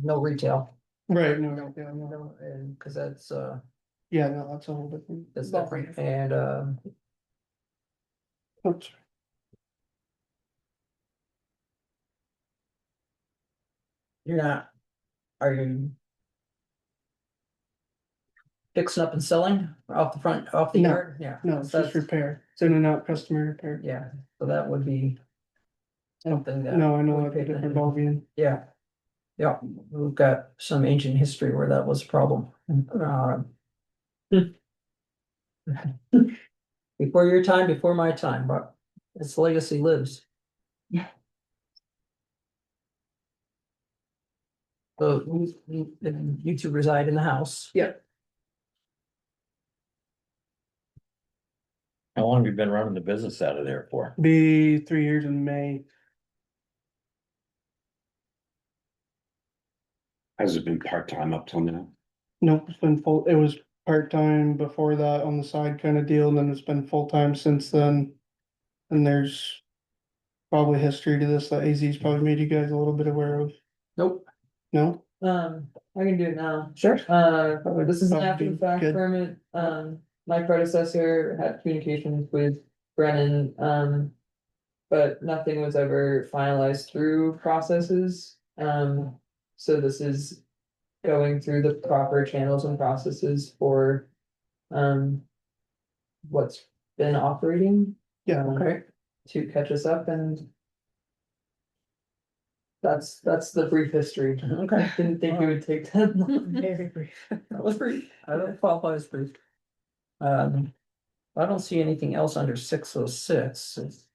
No retail. right, no, yeah, no, No, and, cause that's, yeah, no, that's a whole different. that's different, and, Oops. you're not, are you? Fixing up and selling off the front, off the No, yard? Yeah. No, it's so just that's- repair, it's in and out customer repair. Yeah, so that would be. Something that. No, I know, we that's a paid different attention- ballgame. Yeah. Yeah, we've got some ancient history where that was a problem. Before your time, before my time, but its legacy lives. So you two reside in the house. Yeah. How long have you been running the business out of there for? Be 3 years in May. Has it been part-time up till now? Nope, it's been full, it was part-time before that on the side kind of deal, and then it's been full-time since then. And there's probably history to this that AZ's probably made you guys a little bit aware of, Nope. no? I can do it now. Sure. This is an That'd after the be fact good. permit, my predecessor had communications with Brennan, but nothing was ever finalized through processes, so this is going through the proper channels and processes for, what's been operating. Yeah, Okay. To catch us up and that's the brief history. Okay. I didn't think it would take that long. Very brief. That was brief. I don't qualify as brief. I don't see anything else under 606. It's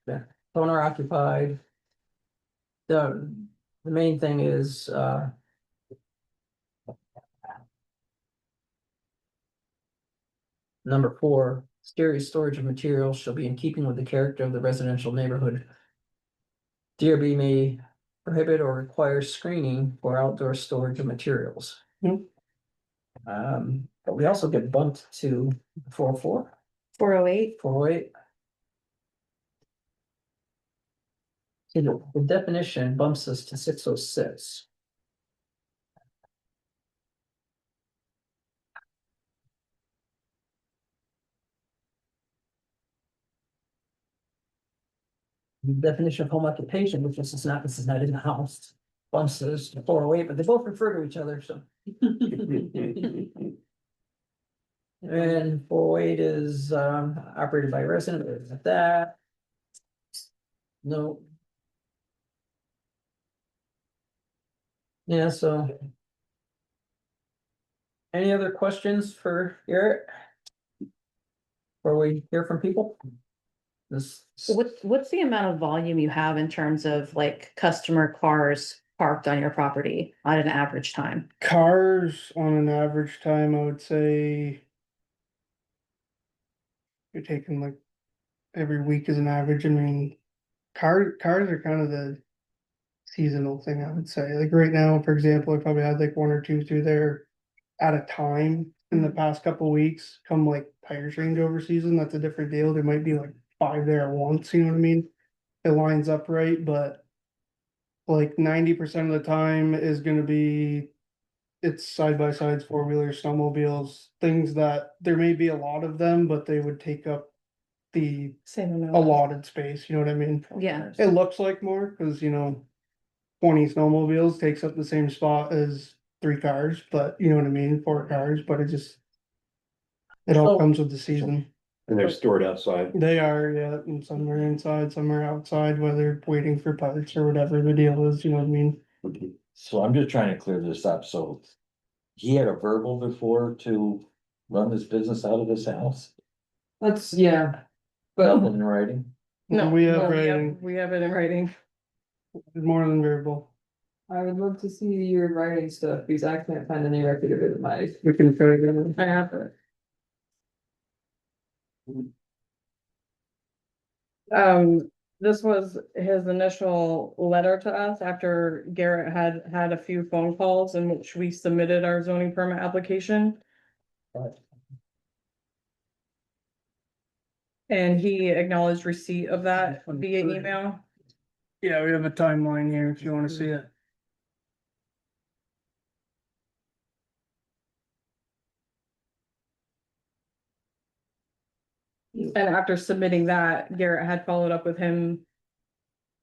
owner occupied. The main thing is, number 4, exterior storage of materials shall be in keeping with the character of the residential neighborhood. DRB may prohibit or require screening for outdoor storage of materials. Yep. But we also get bumped to 404, 408. 408. See, the definition bumps us to 606. the definition of home occupation, which this is not in the house. One says 408, but they both refer to each other, so. And 408 is operated by a resident, there's that. No. Yeah, so. Any other questions for Garrett? Before we hear from people? This, What's the amount of volume you have in terms of like customer cars parked on your property on an average time? Cars on an average time, I would say. You're taking like every week as an average, I mean, cars are kind of the seasonal thing, I would say. Like right now, for example, I probably had like one or two through there at a time in the past couple weeks. Come like tire changeover season, that's a different deal. There might be like 5 there at once, you know what I mean? It lines up right, but like 90% of the time is gonna be it's side by sides, four wheelers, snowmobiles, things that there may be a lot of them, but they would take up the Same amount. allotted space, you know what I mean? Yeah. It looks like more, cause you know, 20 snowmobiles takes up the same spot as 3 cars, but you know what I mean, 4 cars, but it just. It all So- comes with the season. And they're stored outside. They are, yeah, and some are inside, some are outside, whether waiting for parts or whatever the deal is, you know what I mean? So I'm just trying to clear this up, so. He had a verbal before to run this business out of this house, That's, yeah. But nothing in writing. no, We have no, writing, we have it in writing. more than verbal. I would love to see your writing stuff, because I can't find any record of it in my. We can try to. I have it. This was his initial letter to us after Garrett had a few phone calls in which we submitted our zoning permit application. And he acknowledged receipt of that via email. Yeah, we have a timeline here if you wanna see it. And after submitting that, Garrett had followed up with him.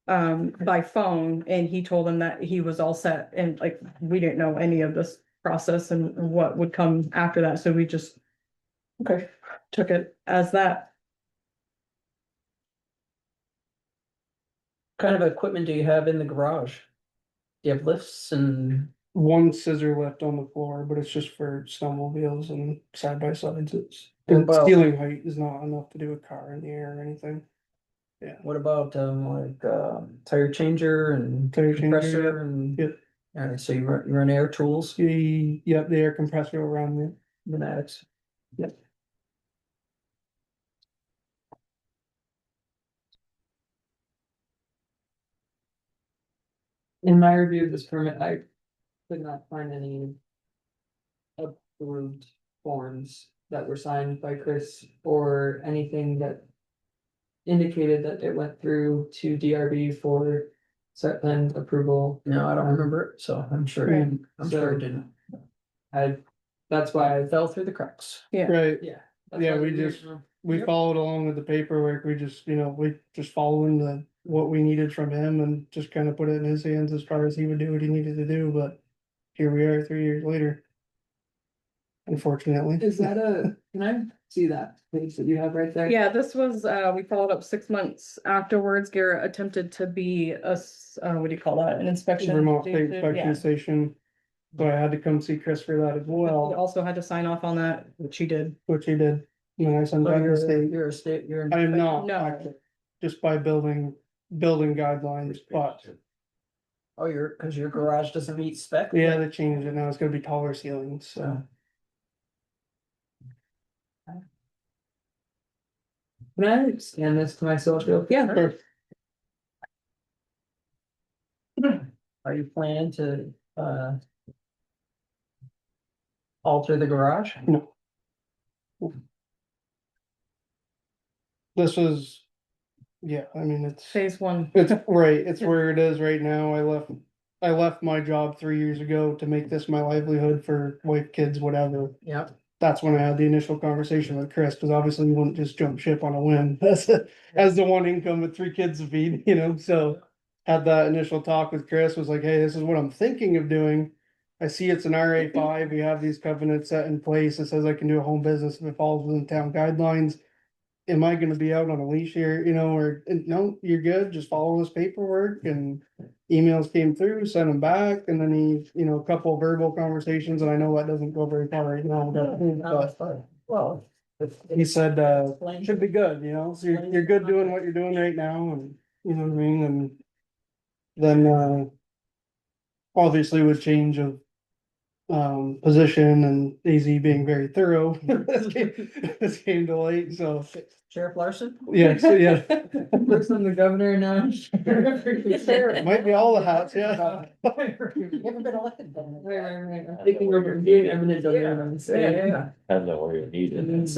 By phone, and he told him that he was all set, and like, we didn't know any of this process and what would come after that, so we just. Okay, took it as that. kind of equipment do you have in the garage? Do you have lifts and, One scissor lift on the floor, but it's just for snowmobiles and side by sides, it's. What And about- ceiling height is not enough to do a car in the air or anything. what about tire changer and Tire changer, compressor yep, and? yep. Alright, so you run air tools, Yep, the air compressor around there. pneumatics. In my review of this permit, I could not find any. Approved forms that were signed by Chris or anything that. Indicated that it went through to DRB for site plan approval. No, I don't remember it, so I'm sure, Right. I'm sure it didn't. That's why I Fell through the cracks. Right, yeah. Yeah, we just- we Yep. followed along with the paperwork, we just, you know, we just following what we needed from him and just kind of put it in his hands as far as he would do what he needed to do, but. Here we are 3 years later. Unfortunately. Is that can I see that page that you have right there? Yeah, this was, we followed up 6 months afterwards. Garrett attempted to be what do you call that, an inspection? Remote state Yeah. inspection station, so I had to come see Chris for that as He well, also had to sign off on that, which he did. which he did. And I sent So back the state. you're a state, you're. I am not, No. actually, just by building guidelines, but Oh, cause your garage doesn't meet spec? yeah, they changed it now, it's gonna be taller ceilings, so. So, Can I scan this to myself? Yeah. Sure. are you planning to, alter the garage? No. This is, yeah, I mean, Phase 1. it's right, it's where it is right now, I left my job 3 years ago to make this my livelihood for wife, kids, whatever. Yep. that's when I had the initial conversation with Chris, because obviously you wouldn't just jump ship on a whim as the one income with 3 kids to feed, so. Had that initial talk with Chris, was like, hey, this is what I'm thinking of doing. I see it's an RA5, we have these covenants set in place, it says I can do a home business if it falls within town guidelines. Am I gonna be out on a leash here, or, no, you're good, just follow this paperwork, and emails came through, sent them back, and then a couple of verbal conversations, and I know that doesn't go very far right now, but Well. he said, should be good, so you're good doing what you're doing right now, and, you know what I mean, and then, obviously with change of position and AZ being very thorough, this came to light, so, Sheriff Larson? yeah, so, yeah. First I'm the governor now. Might be all the hats, yeah. You haven't been elected then. Right. I'm taking over being eminent domain on the state. Yeah. Depends on where you're needed. That's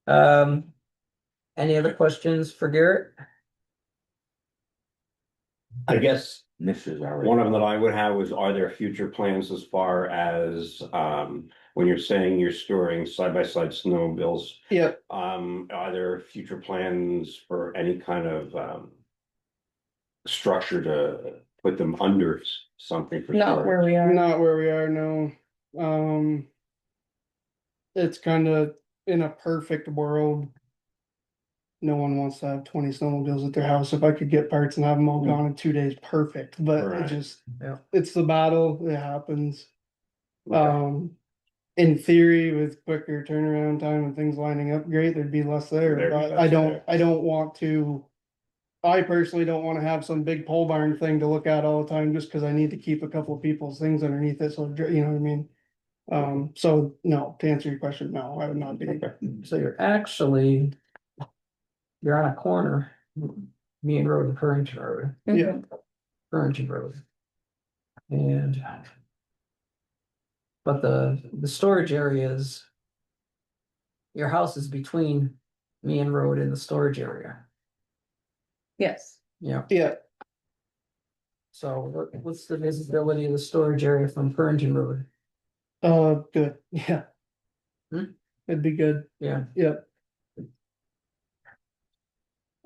it. Any other questions for Garrett? I guess Mrs. already. one of them that I would have was, are there future plans as far as, when you're saying you're storing side by side snowmobiles? Yeah, Are there future plans for any kind of, structure to put them under something for Not where storage? we are. not where we are, no. It's kind of in a perfect world. No one wants to have 20 snowmobiles at their house. If I could get parts and have them all gone in 2 days, perfect, but it Right. just, Yeah. it's the battle, it happens. Okay. In theory, with quicker turnaround time and things lining up great, there'd be less there, There'd be but less there. I don't want to. I personally don't wanna have some big pole barn thing to look at all the time, just cause I need to keep a couple of people's things underneath it, so, you know what I mean? So, no, to answer your question, no, I would not be. So you're on a corner, Mean Road and Currington Road, Yeah, Currington Road. And. But the storage areas. Your house is between Mean Road and the storage area, Yes. yeah, yeah, so what's the visibility of the storage area from Currington Road? good, yeah. Hmm? It'd be good, Yeah, yeah.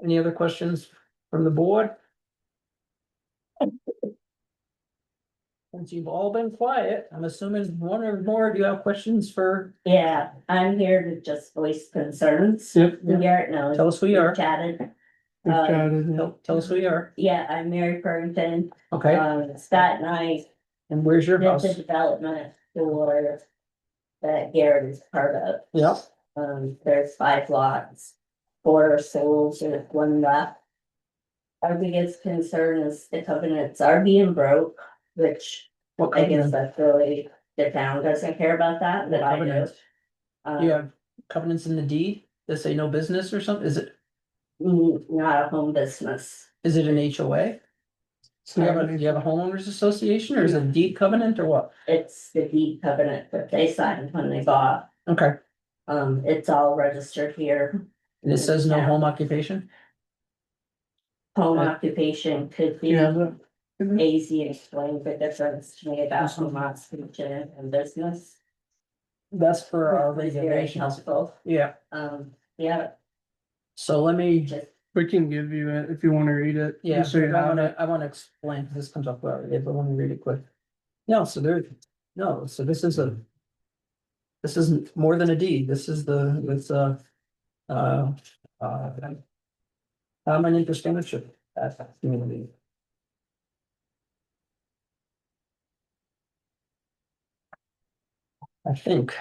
any other questions from the board? Since you've all been quiet, I'm assuming one or more of you have questions for, Yeah, I'm here to just voice concerns. Yep. Garrett knows. tell us who you are, We chatted. We've Um, chatted, yeah. tell us who you are, Yeah, I'm Mary Purrington. okay, Scott and I and where's your did house? the development for that Garrett is part of. Yeah, There's 5 lots, 4 are sold, there's 1 left. Our biggest concern is the covenants are being broke, which what I guess covenant? that's really, the town doesn't care about that, but What I do. covenant? You have covenants in the deed that say no business or something, Not a home business. is it an HOA? Do you have a homeowners association or is it a deed covenant or what? It's the deed covenant that they signed when they bought. Okay, It's all registered here. and it says no Yeah. home occupation? Home occupation could be. You have that? AZ explained the difference to me about home occupation and business. That's for our It was very regulations, helpful. yeah, Yeah, so let me, just, We can give you it if you wanna read it. yeah, just so you have it. I wanna explain, 'cause this comes up, but I wanna read it quick. No, so there, no, so this is a. This isn't more than a deed, this is common interest ownership, that's community. I think,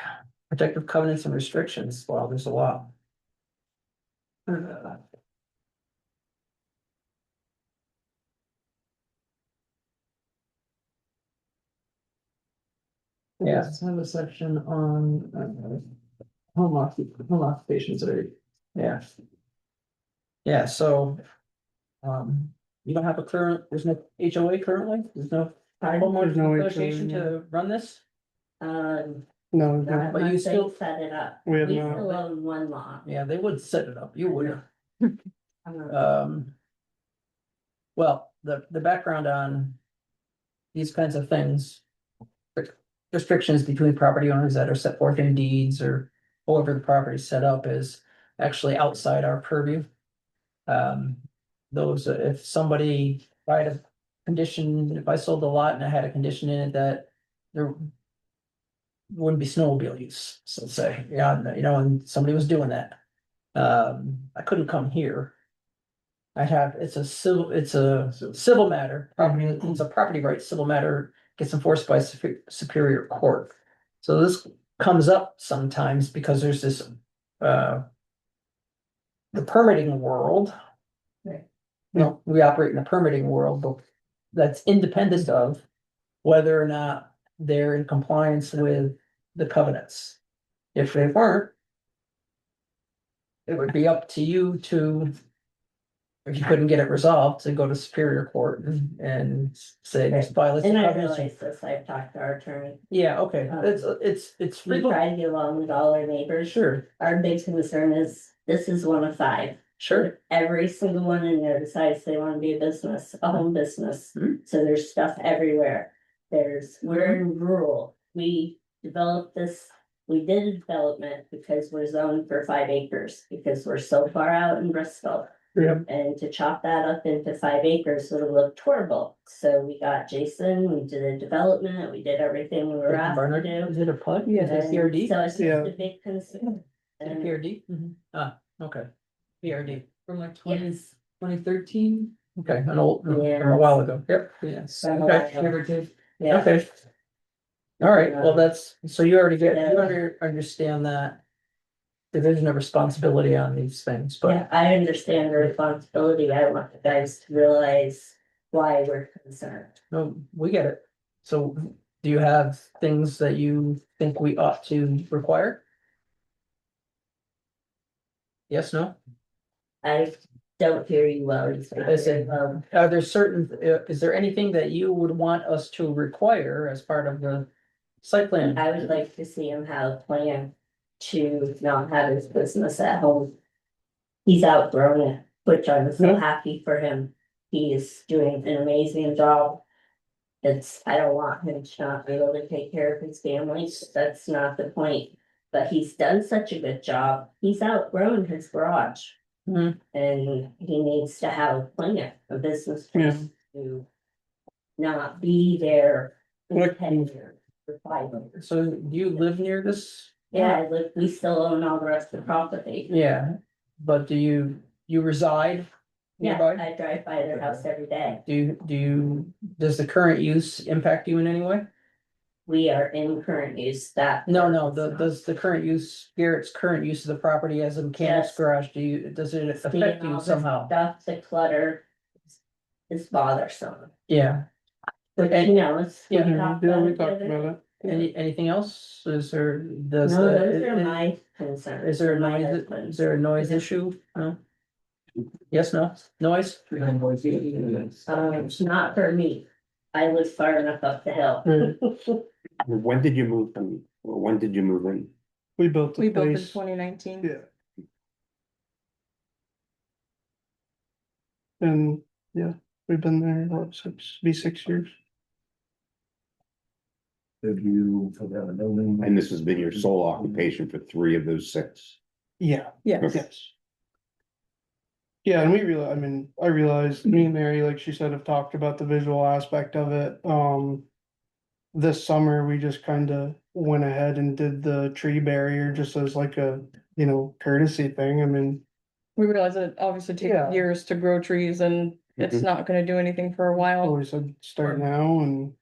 protective covenants and restrictions, well, there's a lot. Yeah, let's have a section on home occupations, yeah. Yeah, so. You don't have a current, there's no HOA currently, there's no homeowners There's no HOA, association to run this? No, not no, But you once they still- set it up. we have We not. still own 1 lot. Yeah, they would set it up, you would. Um, Well, the background on. These kinds of things. restrictions between property owners that are set forth in deeds or however the property is set up is actually outside our purview. Those, if somebody tried a condition, if I sold a lot and I had a condition in it that there wouldn't be snowmobile use, so say, yeah, and somebody was doing that. I couldn't come here. It's a civil matter, property, it's a property rights civil matter, gets enforced by Superior Court. So this comes up sometimes because there's this, the permitting world. Right. Well, we operate in the permitting world, but that's independent of whether or not they're in compliance with the covenants. If they weren't, it would be up to you to, if you couldn't get it resolved, to go to Superior Court and say this violates the And I covenants. realize this, I've talked to our attorney. Yeah, okay, it's We try to get along with all our neighbors. Sure, Our big concern is, this is one of 5. sure, Every single one in there decides they wanna be a business, a home business, Mhm. so there's stuff everywhere. We're in rural, we developed this, we did a development because we're zoned for 5 acres, because we're so far out in Bristol. yeah, And to chop that up into 5 acres would have looked horrible, so we got Jason, we did a development, we did everything we were asked to Barnard, do. is it a PUD? Yeah. Is it And PRD? so it's just Yeah. a big concern. Is it And PRD? Ah, okay, PRD, From like yes, 2013. okay, an old, from Yeah. a while ago, yep, Yes. From a Okay. while ago. Give or take. yeah. okay. All right, well, that's, so you already get, you Yeah. understand that division of responsibility on these things, but Yeah, I understand the responsibility. I want the guys to realize why we're concerned. no, we get it. So do you have things that you think we ought to require? Yes, no? I don't hear you well. You speak I said, very low. Are there certain, is there anything that you would want us to require as part of the site plan? I would like to see him have a plan to not have his business at home. He's outgrown it, which I'm so Yeah. happy for him. He is doing an amazing job. I don't want him to not be able to take care of his family, that's not the point. But he's done such a good job, he's outgrown his garage. Mhm. And he needs to have a plan, a business Yeah. plan to not be there for Like- 10 years, for 5 years. So do you live near this? Yeah, we still own all the rest of the property. Yeah, but do you reside Yeah, nearby? I drive by their house every day. Does the current use impact you in any way? We are in current use that. No, does the current use, Garrett's current use of the property as a mechanic's Yes. garage, does it affect Seeing all you the somehow? stuff, the clutter is bothersome. Yeah, But And- you know, it's. Yeah, Yeah, we talked about it. anything else? Is there, No, does those are the, my concerns. is there a and my noise, husband's. is there a noise issue? No? Yes, no, noise? Not for me. I live far enough up the hill. When did you move in? We built We the built in place. 2019. Yeah. And, yeah, we've been there, what, 6 years. Have you, for that building? And this has been your sole occupation for 3 of those 6? Yeah, Yes. yes. Yeah, and I realized, me and Mary, like she said, have talked about the visual aspect of it, this summer, we just kinda went ahead and did the tree barrier just as like a, courtesy thing, I mean. We realize it obviously Yeah. takes years to grow trees and it's Mhm. not gonna do anything for a while. Always said start now and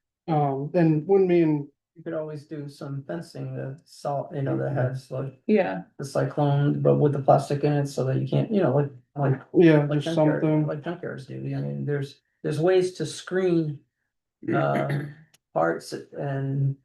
when me and, You could always do some fencing that salt, that has like Yeah, the cyclone, but with the plastic in it so that you can't, like yeah, like just junkyard, something, like junkyards do. I mean, there's ways to screen parts and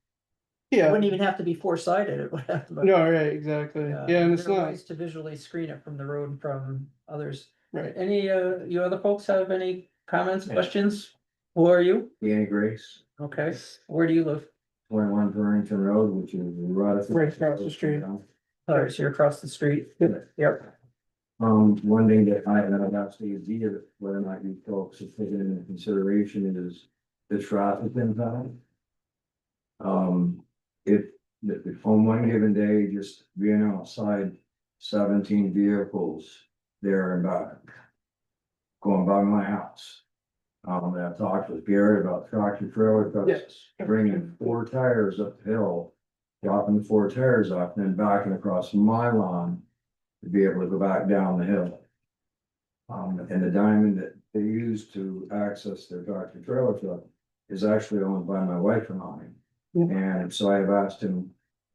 it yeah, wouldn't even have to be four-sided. It would have to. no, right, exactly, yeah, and it's there are not, ways to visually screen it from the road from others. right. Any you other folks have any comments, questions? Who are you? Danny Grace, Okay, where do you live? 21 Burrington Road, which is Right across the street. All right, so you're across the street. Yep. One thing that I've asked AZ, whether or not you folks have taken into consideration is the traffic impact. if on one given day, just being outside, 17 vehicles there and back. Going by my house. And I talked with Gary about tractor trailer trucks, bringing 4 tires uphill. Dropping the 4 tires off, and then backing across my lawn to be able to go back down the hill. And the diamond that they use to access their tractor trailer truck is actually owned by my wife and I. And so I have asked him.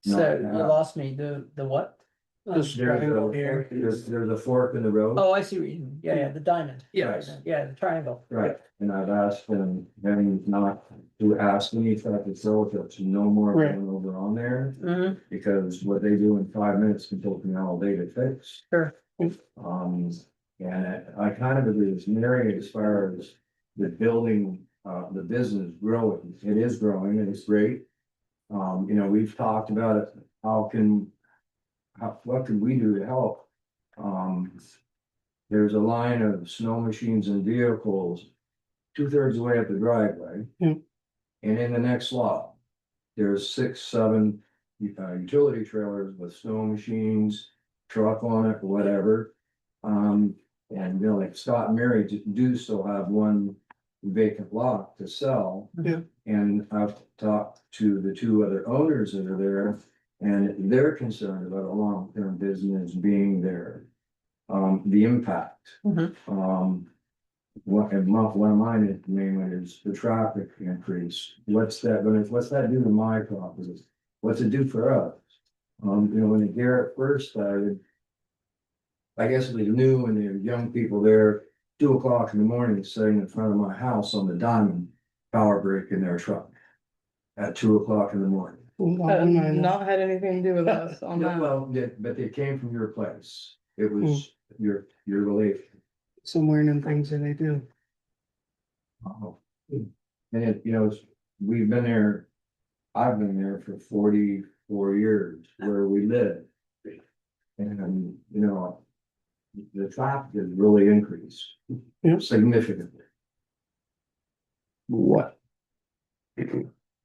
not So to you have- lost me, the what? This There's triangle a, here. there's a fork in the road. Oh, I see what you mean. Yeah, the diamond. Yes. Yeah, the triangle. Right, and I've asked him not to ask any tractor trailer trucks, no more Right. going over on there. Mm-hmm, Because what they do in 5 minutes can take me all day to fix. sure. And I kind of agree with Mary as far as the building, the business growing. It is growing and it's great. We've talked about it, what can we do to help? There's a line of snow machines and vehicles 2/3 of the way up the driveway. Hmm. And in the next lot, there's 6, 7 utility trailers with snow machines, truck on it, whatever. And like Scott and Mary do still have one vacant lot to sell. Yeah. And I've talked to the 2 other owners that are there, and they're concerned about a long-term business being there. The impact. Mhm. One of mine mainly is the traffic increase. What's that do to my property? What's it do for us? When the Garrett first started. I guess it was new and there were young people there, 2 o'clock in the morning, sitting in front of my house on the diamond, power break in their truck. At 2 o'clock in the morning. Not had anything to do with us on Yeah, that. well, but they came from your place. It was your relation. Some learning things that they do. And we've been there, I've been there for 44 years where we live. And, the traffic has really increased. Yeah. Significantly. What?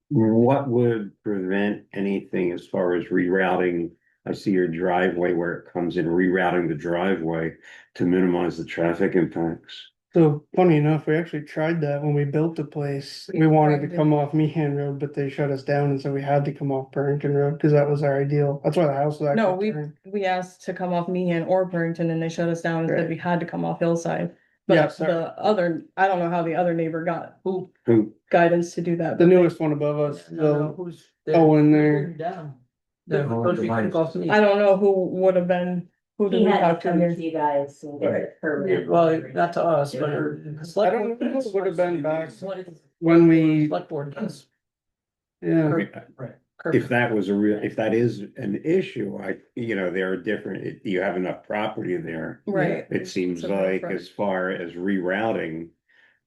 What would prevent anything as far as rerouting? I see your driveway where it comes in, rerouting the driveway to minimize the traffic impacts. So funny enough, we actually tried that when we built the place. We wanted to come off Meehan Road, but they shut us down and so we had to come off Burrington Road because that was our ideal. That's why the house was No, actually. we, turned. we asked to come off Meehan or Burrington and they shut us down and said Right. we had to come off Hillside. Yeah, But sorry. the other, I don't know how the other neighbor got Who, guidance to do that. the but they- newest one above us, No, the, who's? in there. Down. The- Don't you kick off me? I don't know who would have been, who did He we had talk to to come here? to you guys and get it permanent. Well, not to us, but. I don't know, it would have been back when we, Select board does. yeah. If that was if that is an issue, there are different, you have enough property there. Right. It seems It's a like front. as far as rerouting,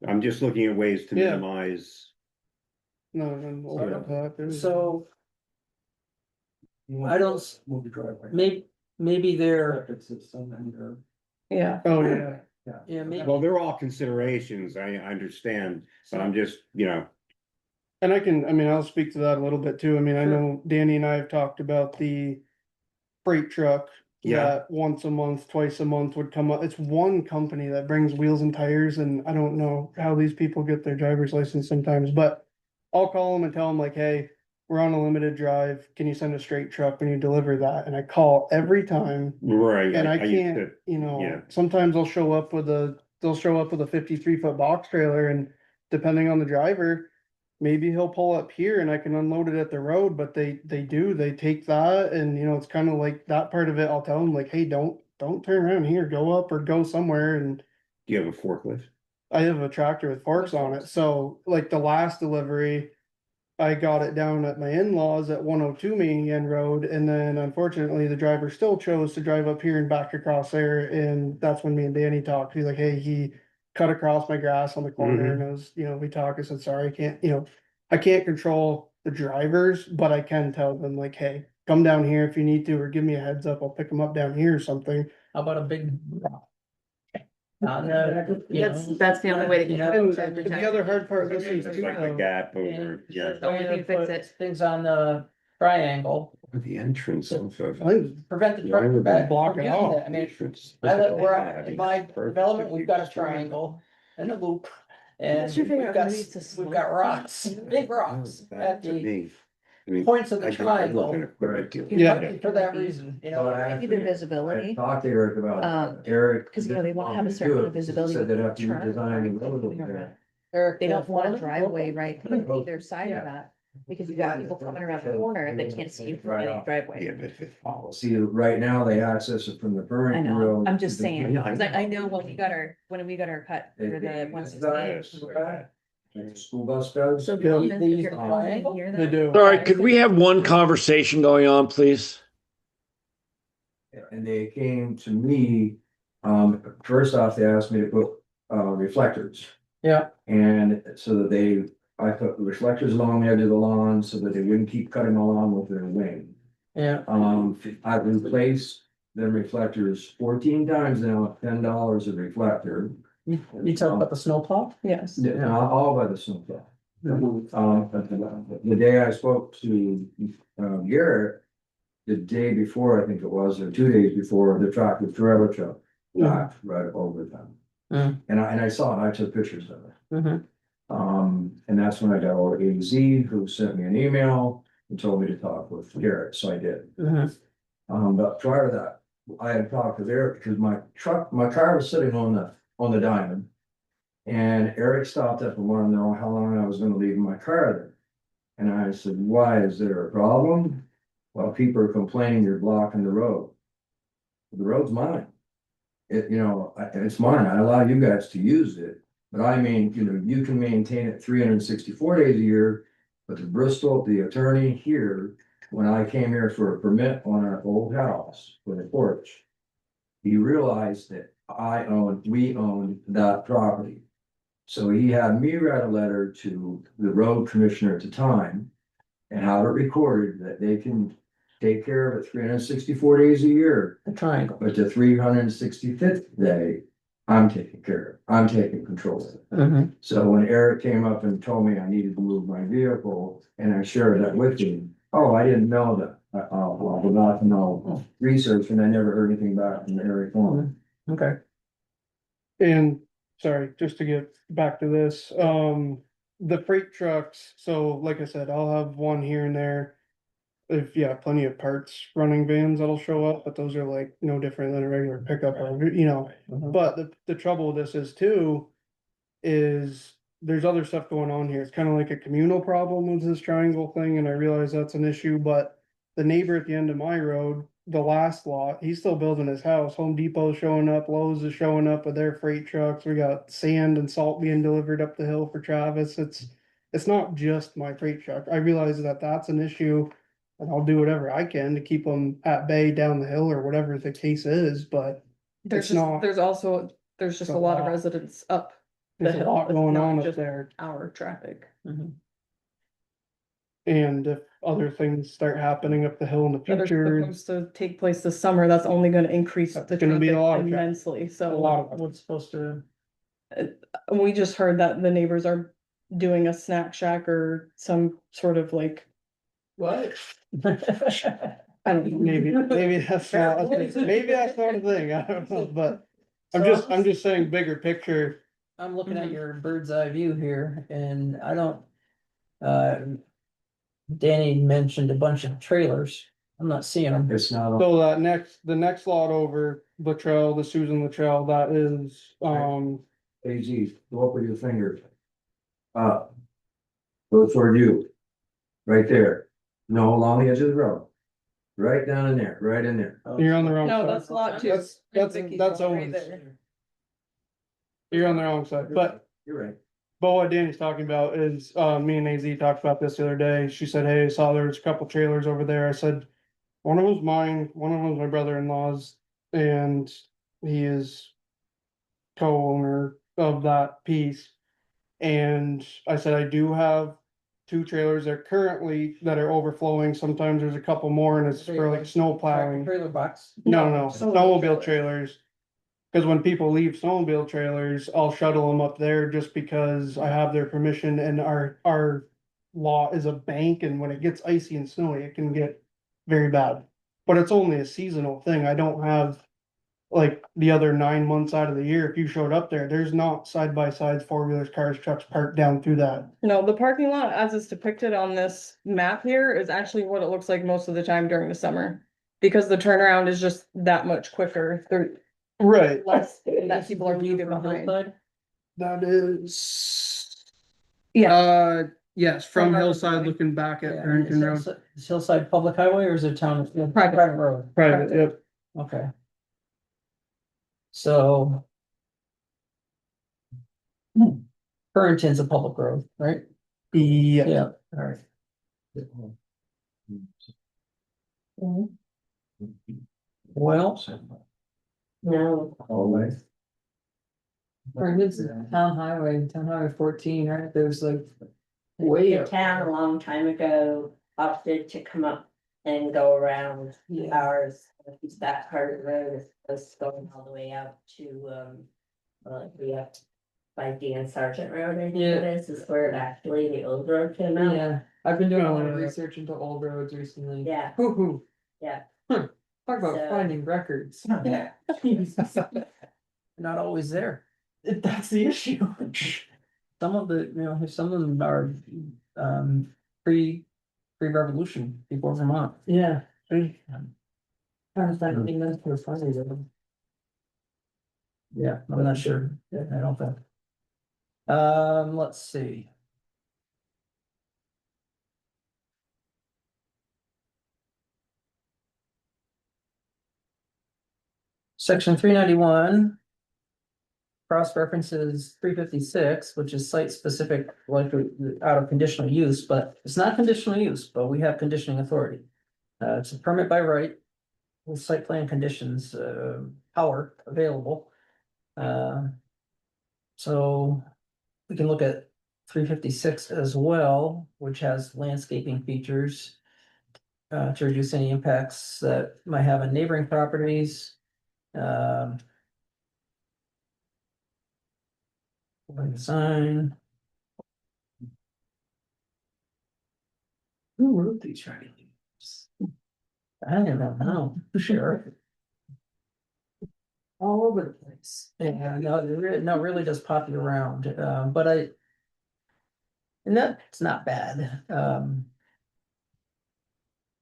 I'm just looking at ways to Yeah. minimize. No, then open up that. there's- So I don't, Move the driveway. maybe they're, Yeah. Oh, yeah. yeah, maybe. Well, they're all considerations, I understand, but I'm just, And I'll speak to that a little bit too. I know Danny and I have talked about the freight truck. Yeah. That once a month, twice a month would come up. It's one company that brings wheels and tires and I don't know how these people get their driver's license sometimes, but I'll call them and tell them like, hey, we're on a limited drive. Can you send a straight truck when you deliver that? And I call every time. right. And I used can't, to- yeah. sometimes they'll show up with a 53-foot box trailer and depending on the driver. Maybe he'll pull up here and I can unload it at the road, but they take that and it's kind of like that part of it. I'll tell them like, hey, don't turn around here, go up or go somewhere. And Do you have a forklift? I have a tractor with forks on it. So like the last delivery, I got it down at my in-laws at 102 Main Road, and then unfortunately the driver still chose to drive up here and back across there, and that's when me and Danny talked. He's like, hey, he cut across my grass on the corner, and I was, we talked. I said, sorry, I can't control the drivers, but I can tell them like, hey, come down here if you need to, or give me a heads up, I'll pick them up down here or something. How about a big? That's the only way to get. And the other hard part of this is too, Like the though, gap over, yeah. Only if you fix it. Things on the triangle. The entrance of. I think Prevent the Why truck would they block from it using off? it. I mean, I live where in my development, we've got a triangle and a loop. And What's your we've favorite got, movie to slow we've got down? rocks, big rocks at To the me. I mean, points of I the think everyone triangle. can equip it. Yeah. For that reason, you know. Well, I Maybe the visibility. I talked to Eric about Um, Eric. 'cause, you know, they wanna have a to certain do amount it. of visibility Said with they'd the have to truck. redesign the road over there. Eric, They don't want a Foreman? driveway right on either side of that, because you got people coming around the corner and they can't see you from any Yeah, driveway. but if it follows. See, right now they access it from the I Burrington know, Road. I'm just to the- saying, Yeah, I 'cause I know when we got our cut for the one sixty-eight. School bus does. So Yeah. they use the If triangle? you're They do. All right, could we have one conversation going on, please? And they came to me, first off, they asked me to put, reflectors. Yeah, And so that I put reflectors along the edge of the lawn so that they wouldn't keep cutting the lawn with their wing. yeah. I've replaced them reflectors 14 times now, $10 a reflector. You talk about the snowplow? Yes. All by the snowplow. The day I spoke to, Garrett, the day before, I think it was, or 2 days before, the tractor trailer truck knocked right over them. Mm. And I saw it, I took pictures of it. Mhm. And that's when I got over AZ, who sent me an email and told me to talk with Garrett, so I did. Mhm. But prior to that, I had talked with Eric because my car was sitting on the diamond. And Eric stopped up and wanted to know how long I was gonna leave my car there. And I said, why, is there a problem? Well, people are complaining you're blocking the road. The road's mine. It's mine, I allow you guys to use it, but I mean, you can maintain it 364 days a year. But the Bristol, the attorney here, when I came here for a permit on our old house for the porch. He realized that we owned that property. So he had me write a letter to the road commissioner at the time. And have it recorded that they can take care of it 364 days a year. The triangle. But the 365th day, I'm taking care of it. I'm taking control of it. Mhm. So when Eric came up and told me I needed to move my vehicle and I shared that with him, oh, I didn't know that. I forgot to know research and I never heard anything back from Eric on Okay. And, sorry, just to get back to this, the freight trucks, so like I said, I'll have one here and there. If, yeah, plenty of parts running vans that'll show up, but those are like no different than a regular pickup or, Mhm. but the trouble with this is too. Is there's other stuff going on here, it's kind of like a communal problem with this triangle thing, and I realize that's an issue, but. The neighbor at the end of my road, the last lot, he's still building his house, Home Depot's showing up, Lowe's is showing up with their freight trucks, we got sand and salt being delivered up the hill for Travis, it's not just my freight truck, I realize that that's an issue. And I'll do whatever I can to keep them at bay down the hill or whatever the case is, but There's it's not, there's just It's a a lot of lot. residents up the there's a hill. lot It's going not on up just there. our traffic. Mhm. And if other things start happening up the hill in the That are future, supposed to take place this summer, that's only gonna increase That's the gonna be a traffic lot of traffic. immensely, a so. lot of What's supposed to, We just heard that the neighbors are doing a snack shack or some sort of like, what? I don't know. maybe that's not, maybe that's not a thing, I don't know, but. I'm just saying bigger picture, I'm looking at Mhm. your bird's eye view here and I don't, Danny mentioned a bunch of trailers. I'm not seeing them. It's not, so the next lot over, Latrell, the Susan Latrell, that is, AG, go up with your finger. Go toward you. Right there. No, along the edge of the road. Right down in there, right in there. you're on the wrong No, side. that's lot two. That's Vicky's that's lot right Owens. there. You're on the wrong side, but. You're right. But what Danny's talking about is, me and AZ talked about this the other day. She said, hey, I saw there was a couple trailers over there. I said, one of them's mine, one of them's my brother-in-law's, and he is co-owner of that piece. And I said, I do have two trailers that are overflowing. Sometimes there's a couple more and it's for like snow plowing. Trailer box. No, snowmobile snowmobile trailers. Cause when people leave snowmobile trailers, I'll shuttle them up there just because I have their permission and our lot is a bank, and when it gets icy and snowy, it can get very bad. But it's only a seasonal thing. I don't have like the other 9 months out of the year. If you showed up there, there's not side by sides, four-wheelers, cars, trucks parked down through that. No, the parking lot as it's depicted on this map here is actually what it looks like most of the time during the summer. Because the turnaround is just that much quicker. There Right. less that people are leaving From behind. Hillside? That is. Yeah. Yes, from From Hillside Hillside. looking back at Yeah, Barrington Road. is Hillside public highway or is it town? Private. Road. Private, yep. Okay. So. Burrington's a public road, right? Yeah. Yeah, all right. Well, No, Always. It's town highway 14, right? There's like way the up. town a long time ago opted to come up and go around Yeah. ours. That part of the road is going all the way out to, up by Dan Sargent Road, I think it is where actually the old road came out. Yeah, I've been doing a lot of Oh, yeah. research into old roads recently. Yeah, Hoo-hoo. yeah. Talk about So- finding records. not always there. That's the issue. Some of the, some of them are, pre-revolution, before Vermont. Yeah. I was thinking that's for funny though. Yeah, I'm not sure. Yeah, I don't think. Let's see. Section 391. Cross references 356, which is site specific, like out of conditional use, but it's not conditional use, but we have conditioning authority. It's a permit by right. With site plan conditions, power available. So we can look at 356 as well, which has landscaping features. To reduce any impacts that might have on neighboring properties. Sign. Who wrote these regulations? I don't know, sure. All over the place. Yeah, no, it really does pop you around, but and that's not bad,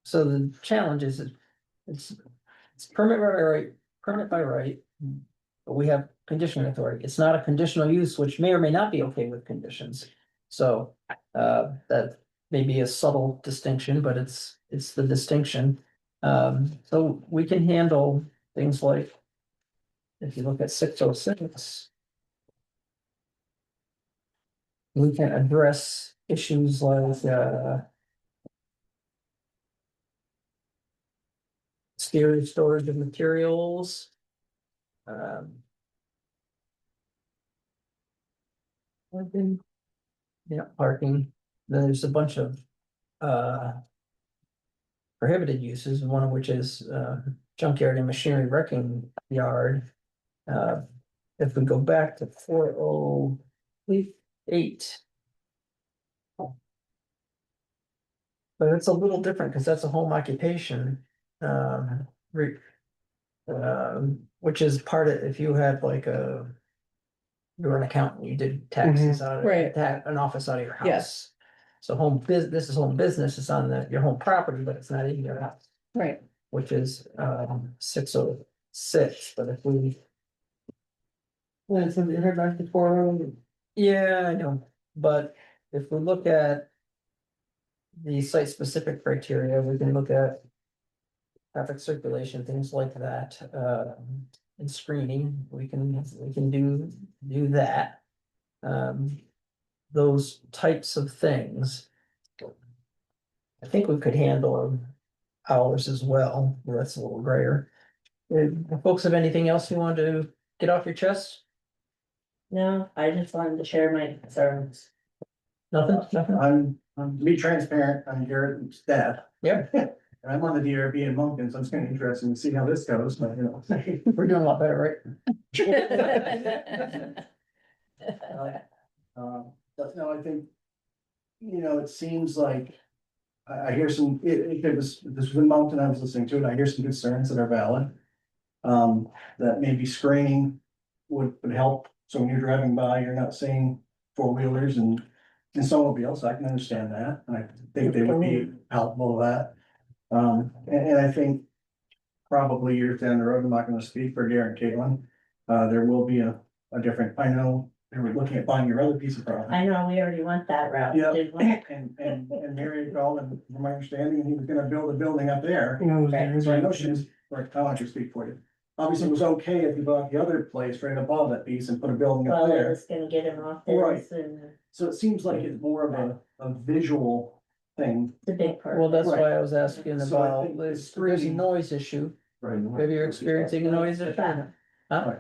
so the challenge is it's permit by right. But we have conditioning authority. It's not a conditional use, which may or may not be okay with conditions. So, that may be a subtle distinction, but it's the distinction. So we can handle things like. If you look at 606. We can address issues like, storage of materials. Parking. Yeah, parking. Then there's a bunch of, prohibited uses, one of which is, junkyard and machinery wrecking yard. If we go back to 408. But it's a little different because that's a home occupation. Which is part of, if you had like you were an accountant, you did taxes out of Right. an office out of your house. Yes. So this is home business, it's on your home property, but it's not in your house, Right. which is 606, but if we. Then somebody heard back to 4. Yeah, I know, but if we look at. The site specific criteria, we can look at. Traffic circulation, things like that, and screening, we can do that. Those types of things. I think we could handle ours as well, where that's a little grayer. Folks, have anything else you want to get off your chest? No, I just wanted to share my concerns. Nothing? To be transparent, I'm Garrett's dad. Yeah. And I'm on the DRB in Moncton, so it's kind of interesting to see how this goes, but We're doing a lot better, right? But no, I think you know, it seems like. I hear some, if this was in Mountain, I was listening to it, I hear some concerns that are valid. That maybe screening would help, so when you're driving by, you're not seeing four-wheelers and snowmobiles, I can understand that, and I think they would be helpful of that. And I think probably years down the road, I'm not gonna speak for Garrett and Caitlin, there will be a different, I know they were looking at buying your other piece of property. I know, we already went that route, Yeah, didn't we? and Mary had called, and from my understanding, he was gonna build a building up there. You know, it was there, So I know she was, right, I want you to speak for you. Obviously, it was okay if you bought the other place right above that piece and put a building up Well, it there. was gonna get him off Right. this and So it seems like it's more of a visual thing. the big part. Well, that's Right. why I was asking So I about, think there's a screening- noise issue. Right. Maybe you're experiencing a noise issue. That. Huh?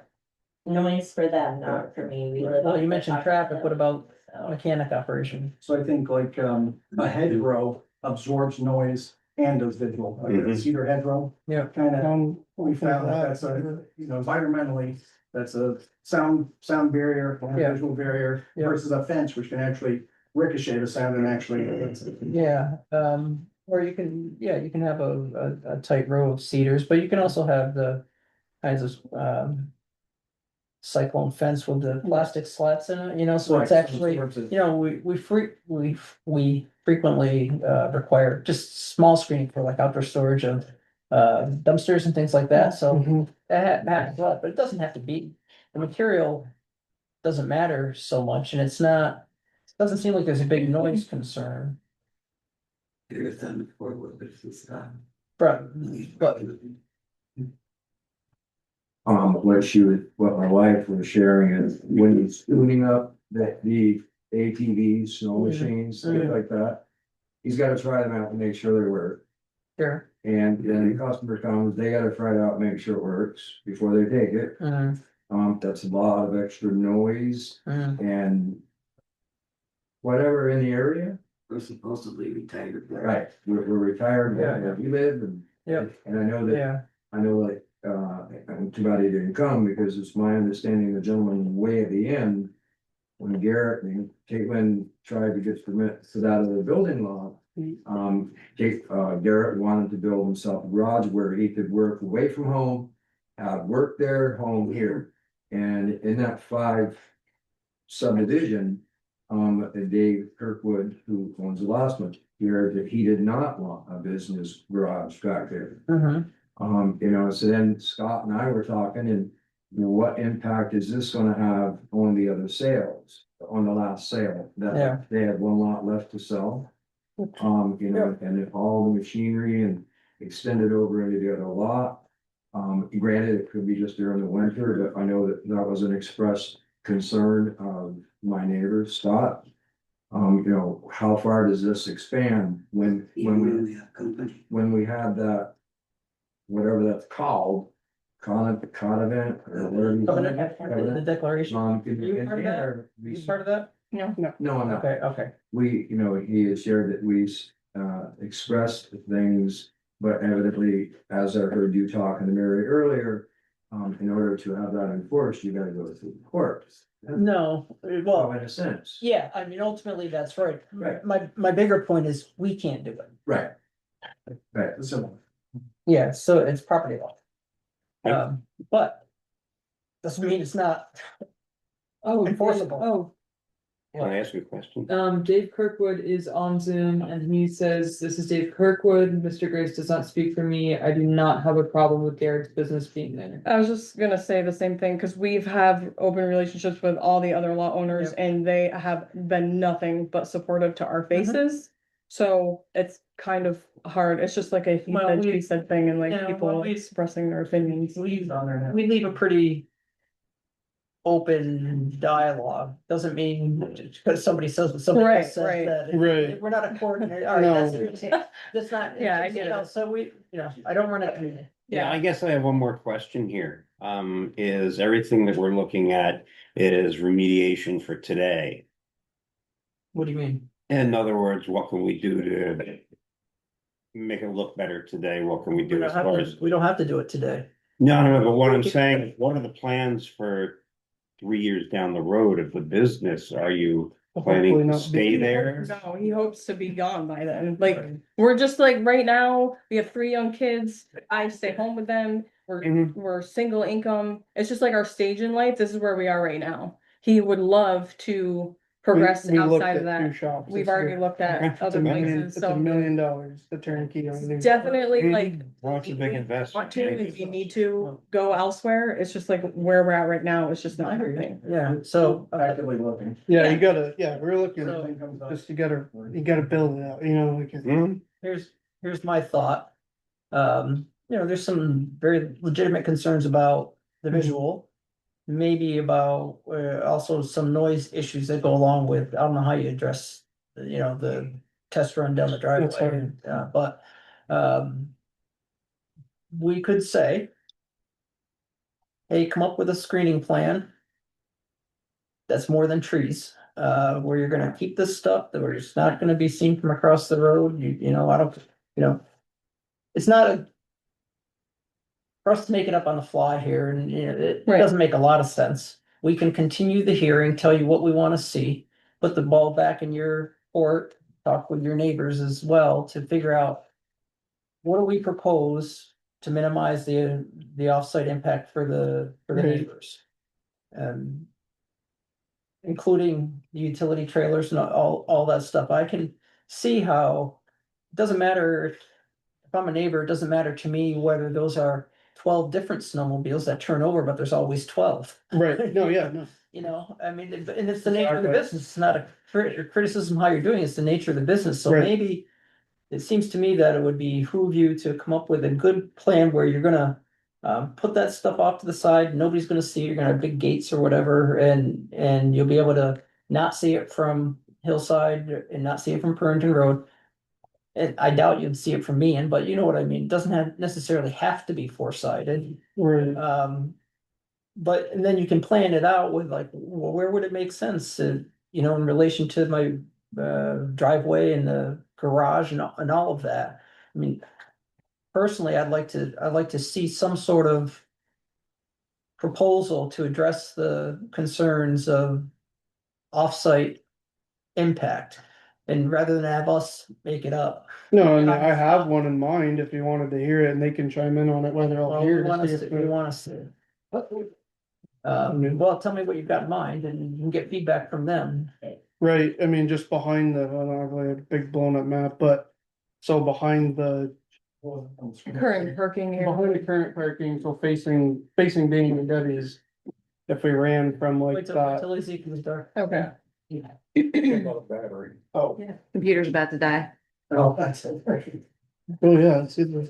Noise for them, not for me. We live Well, on you the mentioned top of traffic, the what about hill, mechanic operation? So I think like, a hedgerow absorbs noise and does visual, like a Mhm. cedar hedgerow. Yeah. Kinda, we found that that's a, you know, environmentally, that's a sound barrier, or a Yeah. visual barrier Yeah. versus a fence, which can actually ricochet the sound and actually. Yeah, or you can, you can have a tight row of cedars, but you can also have the kinds of, cyclone fence with the plastic slats in it, you know, so it's Right, actually, absorbs it. you know, we frequently, require just small screening for like outdoor storage of, dumpsters and things like that, so Mhm. that happens a lot, but it doesn't have to be. The material doesn't matter so much, and it's not, it doesn't seem like there's a big noise concern. But What my wife was sharing is when he's tuning up the ATVs, snow machines, things Mhm. like that. He's gotta try them out and make sure they work. sure. And then the customer comes, they gotta try it out, and make sure it works before they take it. That's a lot of extra noise and whatever in the area. We're supposedly retired. Right, we're retired, Yeah, where we live and. Yeah. And I know that, Yeah, I know like, I'm too bad he didn't come because it's my understanding the gentleman way at the end. When Garrett and Caitlin tried to get permits out of the building lot. Garrett wanted to build himself a garage where he could work away from home. Have work there, home here, and in that 5 subdivision. Dave Kirkwood, who owns the last one, here that he did not want a business garage back there. You know, so then Scott and I were talking and, you know, what impact is this gonna have on the other sales? On the last sale, Yeah. that they had one lot left to sell. You know, and then all the machinery and extended over into the other lot. Granted, it could be just during the winter, but I know that that was an expressed concern of my neighbor, Scott. You know, how far does this expand when we had that, whatever that's called, con event or whatever. you call it. the declaration. You part of that? Or- You part of that? No, I'm not. Okay. We, you know, he has shared that we expressed things, but evidently, as I heard you talking to Mary earlier. In order to have that enforced, you gotta go through the courts. No, Well, well, in a sense. yeah, I mean, ultimately, that's right. Right. My bigger point is, we can't do it. Right. Right. Similar. Yeah, so it's property law. Yeah. But doesn't mean it's not. Oh, Enforceable. Oh, Can I ask you a question? Dave Kirkwood is on Zoom and he says, "This is Dave Kirkwood. Mr. Grace does not speak for me. I do not have a problem with Garrett's business being there." I was just gonna say the same thing, cause we've have open relationships with all the other lot owners and they have been nothing but supportive to our faces. So it's kind of hard, it's just like a he Well, said, we- she said thing and like yeah, people well, we- expressing their opinions. We leave a pretty. Open dialogue, doesn't mean because somebody says what somebody Right, else says right. that. Right. We're not a court, all right, No. that's not. Yeah, I get you know, it. So we, you know, I don't run it. Yeah, I guess I have one more question here. Is everything that we're looking at is remediation for today? What do you mean? In other words, what can we do to make it look better today? What can we We do don't as have far to, as? we don't have to do it today. No, but what I'm saying, what are the plans for 3 years down the road of the business? Are you planning Hopefully to not stay be- there? No, he hopes to be gone by then. Like, we're just like, right now, we have 3 young kids. I stay home with them. Mhm. We're single income. It's just like our stage in life. This is where we are right now. He would love to progress We looked outside of at 2 that. shops We've this already year. looked at It's other a million, places, it's $1 so million, the turnkey on these. definitely like. Well, it's a big investment. Want to, if you need to go elsewhere, it's just like where we're at right now, it's just not happening. Yeah, so, Actively looking. Yeah, you gotta, yeah, we're looking, So- Everything comes up. just you gotta build it out, you know, like. Mhm. here's my thought. There's some very legitimate concerns about the visual. Maybe about, also some noise issues that go along with, I don't know how you address, the test run down the That's driveway, fine. but, we could say, hey, come up with a screening plan. That's more than trees, where you're gonna keep this stuff, that we're just not gonna be seen from across the road, I don't, it's not a. For us to make it up on the fly here, and it Right. doesn't make a lot of sense. We can continue the hearing, tell you what we wanna see, put the ball back in your court, talk with your neighbors as well to figure out. What do we propose to minimize the offsite impact for the Right. neighbors? Including the utility trailers and all that stuff. I can see how, it doesn't matter if I'm a neighbor, it doesn't matter to me whether those are 12 different snowmobiles that turn over, but there's always 12. Right, no, yeah, no. I mean, and it's the nature of the business, it's not a criticism how you're doing, it's the nature of the business, so Right. maybe. It seems to me that it would behoove you to come up with a good plan where you're gonna. Put that stuff off to the side, nobody's gonna see, you're gonna have big gates or whatever, and you'll be able to not see it from Hillside and not see it from Purrington Road. And I doubt you'd see it from Meehan, but you know what I mean, it doesn't necessarily have to be four-sided. Right, But, and then you can plan it out with like, well, where would it make sense, in relation to my driveway and the garage and all of that. I mean, personally, I'd like to see some sort of proposal to address the concerns of offsite impact. And rather than have us make it up. no, and I have one in mind if you wanted to hear it, and they can chime in on it whether I'll Well, hear we it. want see us if to, we it- want us to. Well, tell me what you've got in mind and you can get feedback from them. Right, I mean, just behind the, I don't have like a big blown up map, but, so behind the. Current parking Behind the area. current parking, so facing Danny and Debbie's. If we ran from like Wait till that, Easy comes dark. Okay. Battery. oh, Computer's about to die. Oh, that's it. oh yeah, it's either.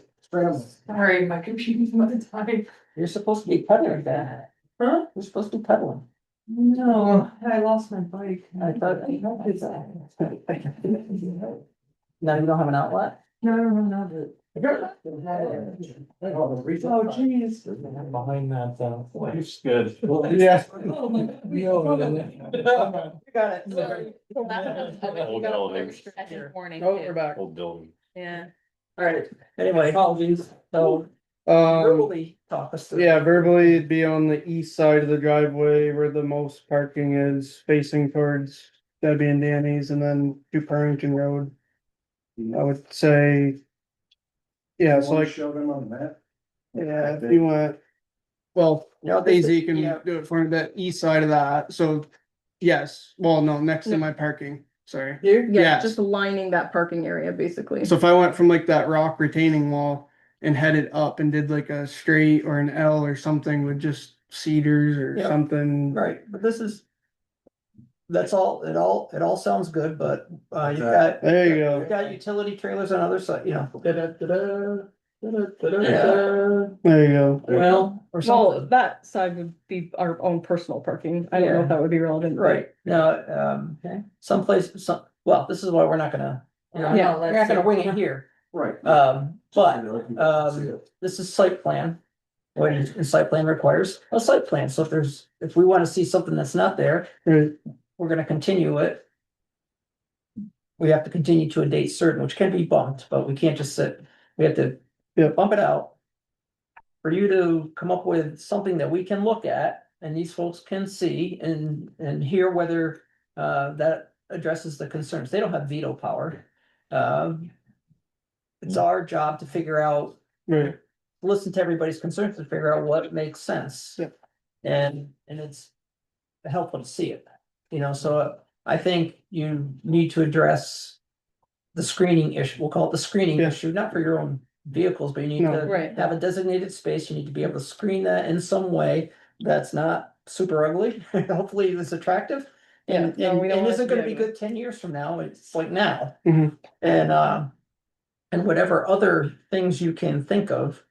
Sorry, my computer's about to die. You're supposed to be pedaling that. Huh? You're supposed to be pedaling. No, I lost my bike. I thought. Now you don't have an outlet? No, but. Oh, geez. Behind that, life's good. Yeah. You got it. Sorry. Old building. Warning. Oh, we're back. Old building. Yeah. All right, anyway, apologies, so verbally talk us through. Yeah, verbally it'd be on the east side of the driveway where the most parking is, facing towards Debbie and Danny's, and then to Purrington Road. I would say. Yeah, so like, Show them on the map. yeah, if you went. Well, No, this is- AZ can yeah. do it for the east side of that, so. Yes, well, no, next to No. my parking, sorry. Yeah, Yes. just lining that parking area, basically. So if I went from like that rock retaining wall and headed up and did like a straight or an L or something with just cedars or Yeah. something. Right, but this is. That's all, it all sounds good, but you've Okay. got. There you go. You've got utility trailers on other side, da-da-da-da, da-da-da-da-da. There you go. Well, or Well, something, that side would be our own personal parking. I don't know Yeah. if that would be relevant. but- right, now, someplace, well, this is why we're not gonna. Yeah. We're not gonna wing it here, Right. but, this is site plan. What is site plan requires a site plan, so if we wanna see something that's not there, Right. we're gonna continue it. We have to continue to a date certain, which can be bumped, but we can't just sit, we have to. Yeah. Bump it out. For you to come up with something that we can look at and these folks can see and hear whether that addresses the concerns. They don't have veto power. It's our job to figure out, Right, listen to everybody's concerns and figure out what makes sense. Yep. And it's helpful to see it, so I think you need to address the screening issue, we'll call it the screening Yeah. issue, not for your own vehicles, but you need No. to Right. have a designated space, you need to be able to screen that in some way that's not super ugly, hopefully it's attractive. And, Yeah, no, we don't and want it isn't to be gonna be ugly. good 10 years from now, it's like now. Mhm. And whatever other things you can think of,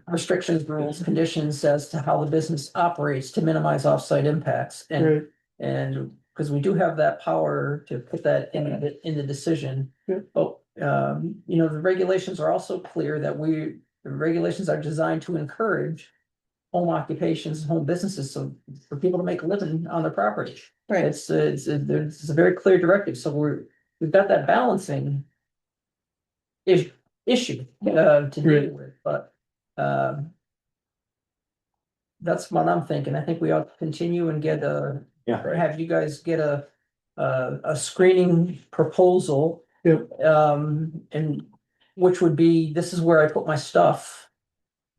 restrictions, rules, conditions as to how the business operates to minimize offsite impacts. right, And because we do have that power to put that in the decision. Yeah. But, the regulations are also clear that the regulations are designed to encourage home occupations, home businesses, so for people to make a living on their property. Right. It's a very clear directive, so we've got that balancing issue, to deal Right. with, but, that's what I'm thinking. I think we ought to continue and get Yeah. have you guys get a screening proposal. Yep. And which would be, this is where I put my stuff.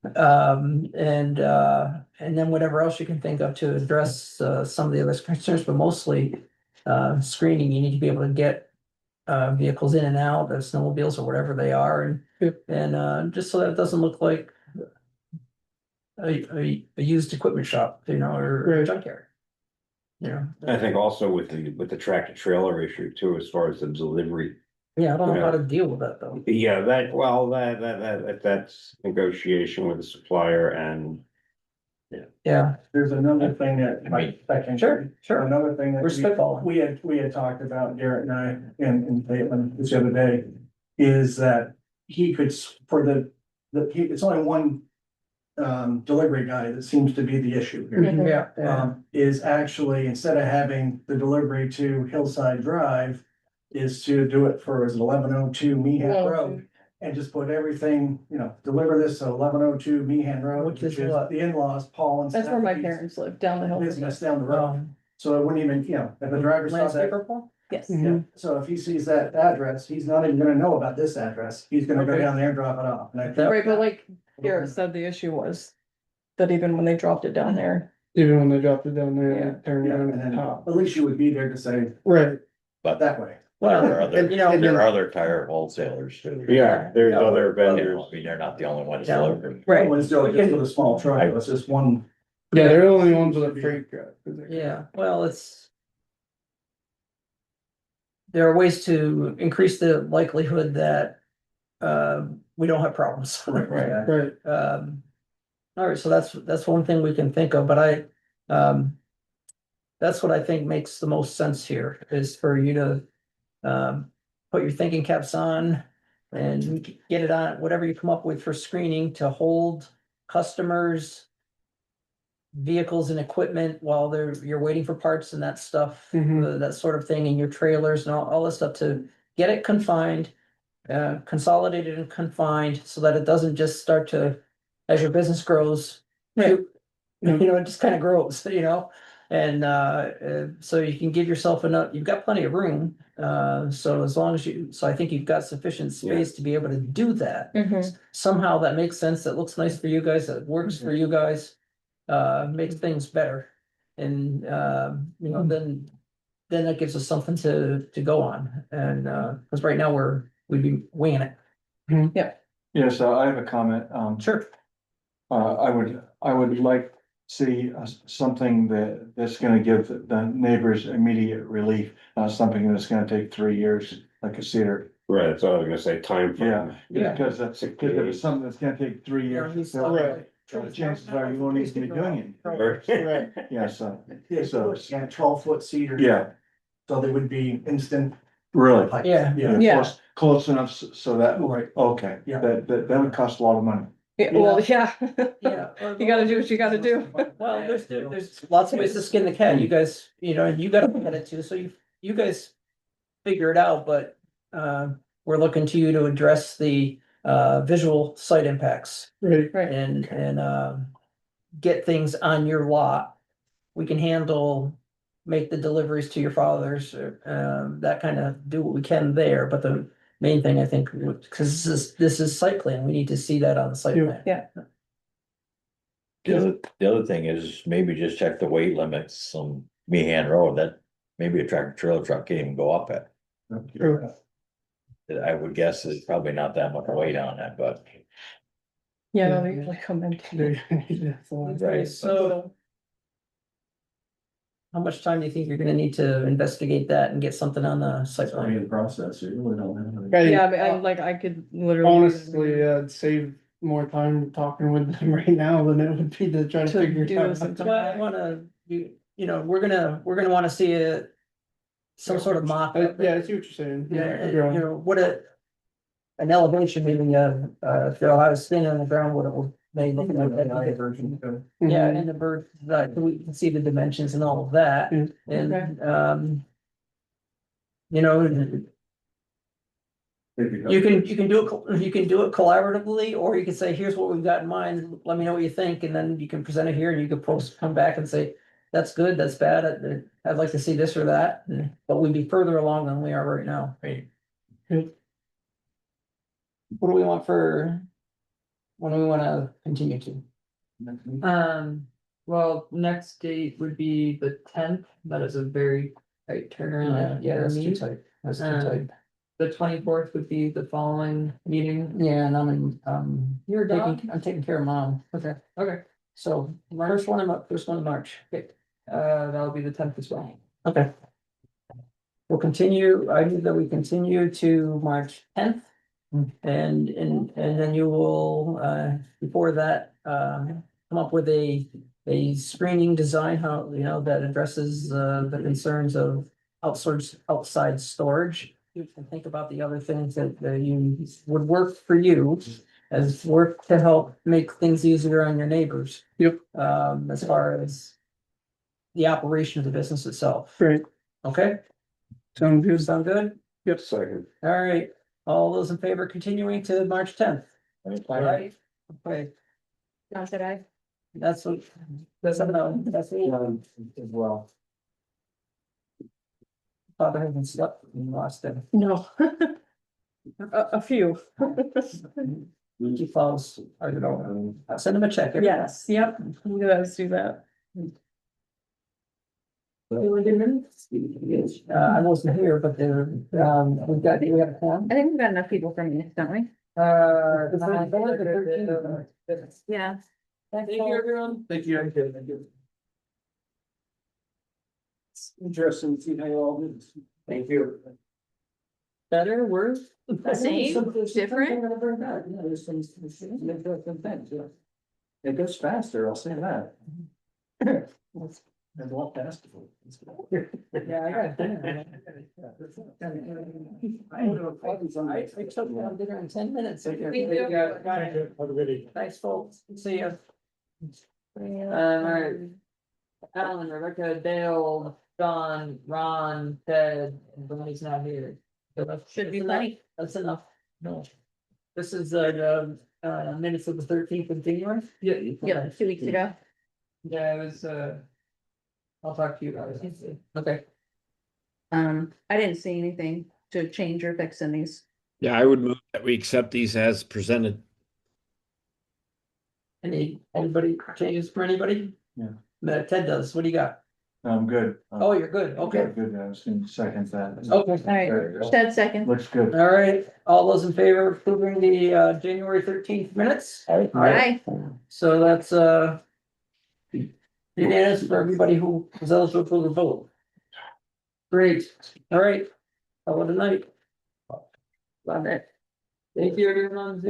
And then whatever else you can think of to address, some of the other concerns, but mostly, screening, you need to be able to get vehicles in and out, snowmobiles or whatever they are, and, Yep. just so that it doesn't look like a used equipment shop, or a Right. junkyard. I think also with the tractor trailer issue too, as far as the delivery. Yeah, I don't know how to deal with that though. Yeah, that's negotiation with the supplier and. Yeah, There's another thing that, sure. another thing that We're spitballing. we had talked about, Garrett and I, in Caitlin this other day. Is that he could, for it's only one delivery guy that seems to be the issue here. Yeah, Is actually, instead of having the delivery to Hillside Drive, is to do it for, is it 1102 Meehan Road? And just put everything, deliver this to 1102 Meehan Road, Which which is is what? the in-laws, Paul and. That's where my Stephanie's parents live, down the hill. Business down the road, um, so it wouldn't even, if the driver saw that. landscaper Paul? Yes. Yeah, so if he sees that address, he's not even gonna know about this address, he's gonna go Okay. down there and drop it off, and I think. Right, but like Garrett said, the issue was that even when they dropped it down there, even when they dropped it down there, Yeah. and turned Yeah, around and at the then top. at least you would be there to say Right, that way. Well, There are other, and, there are other tire wholesalers too. Yeah, there's Yeah. other You vendors. know, I mean, they're not the only ones Yeah. delivering. right, When it's still just with a small truck, it's just one. yeah, they're the only ones with a freight truck. yeah, well, there are ways to increase the likelihood that, we don't have problems. Right. Right, All right, so that's one thing we can think of, but that's what I think makes the most sense here, is for you to, put your thinking caps on and get it on, whatever you come up with for screening to hold customers, vehicles and equipment while you're waiting for parts and that stuff, Mhm. that sort of thing, in your trailers and all this stuff, to get it confined, consolidated and confined, so that it doesn't just start to, as your business grows, Right. it just kind of grows, and so you can give yourself enough, you've got plenty of room, so as long as so I think you've got sufficient space to be able to do that. Mhm. Somehow that makes sense, that looks nice for you guys, that works for you guys, makes things better. And, then that gives us something to go on, and, because right now we'd be winging it. Yes, I have a comment. Sure. I would like to see something that's gonna give the neighbors immediate relief, not something that's gonna take 3 years, like a cedar. Right, that's all I was gonna say, time frame. Yeah. Because if it's something that's gonna take 3 years, Right. chances are you won't even be doing it. right. Yeah, so, Yeah, 12-foot cedar. yeah, So they would be instant. really. Yeah. Yeah. Close enough so that, Right. okay, Yeah. that would cost a lot of money. yeah, well, yeah. Yeah. You gotta do what you gotta do. Well, there's lots of ways to skin the cat, you guys, you gotta look at it too, so you guys figure it out, but, we're looking to you to address the, visual site impacts Right, Right, and, get things on your lot we can handle. Make the deliveries to your fathers, that kind of do what we can there, but the main thing I think, cause this is site plan, we need to see that on the site Yeah. plan. Yeah. The other thing is maybe just check the weight limits on Meehan Road, that maybe a tractor trailer truck can't even go up it. True. I would guess there's probably not that much weight on it, but. Yeah, no, they usually come in. Right, so how much time do you think you're gonna need to investigate that and get something on the site It's already plan? in process, you really don't have. Yeah, I could literally. Honestly, I'd save more time talking with them right now than it would be to try to To figure do it this out. Well, I wanna, you know, we're gonna wanna see it. Some sort of mock. Yeah, I see what you're saying. Yeah, you know, what an elevation meaning if I was standing on the ground, what it would may look like. Yeah, and the bird, we can see the dimensions and all of that, Mm. and, you know. You can do it collaboratively, or you can say, here's what we've got in mind, let me know what you think, and then you can present it here, and you can come back and say. That's good, that's bad, I'd like to see this or that, but we'd be further along than we are right now. Right. What do we want for? When do we wanna continue to? Well, next date would be the 10th. That is a very tight turnaround. Yeah, for that's too me. tight, that's too Um, tight. The 24th would be the following meeting. Yeah, and I'm in, You're I'm taking care of mom, Okay, okay. so first one in March. Okay. That'll be the 10th as well. Okay. We'll continue, I need that we continue to March 10th. And then you will, before that, come up with a screening design, how, you know, that addresses, the concerns of outside storage. You can think about the other things that, you would work for you as work to help make things easier on your neighbors. Yep. As far as the operation of the business itself. Right, Okay, sound good. sound good? Yep. Second. All right, all those in favor continuing to March 10th? Right, okay, John said I. that's what, that's a no, that's a As well. Father hasn't slept in the last day. No. A few. He falls, I don't know, I'll send him a check. every time. Yes, yep, let's do that. I wasn't here, but there, we have a form. I think we've got enough people for me, don't we? Yeah. Thank you, everyone. Thank you. It's interesting to see how you all do this. Thank you. Better, worse? Same, different? Yeah, there's some things, yeah. It goes faster, I'll say that. There's a lot faster. Yeah, I got dinner. I took down dinner in 10 minutes. Thanks, folks. See ya. Alright. Alan, Rebecca, Dale, Don, Ron, Ted, and Bernie's not here. Should be That's plenty. enough. That's enough. No. This is minutes of the 13th of January. Yeah, Yep, 2 weeks ago. yeah, it was, I'll talk to you about it. Okay. I didn't see anything to change or fix in these. Yeah, I would move that we accept these as presented. Anybody changes for anybody? Yeah. Ted does. What do you got? I'm good. Oh, you're good. Okay. Good, I was gonna second that. Okay. All right, Ted second. Looks good. All right. All those in favor of approving the January 13th minutes? Aye. So that's unanimous for everybody who was eligible for the vote. Great. All right. Have a good night. Love it. Thank you, everyone.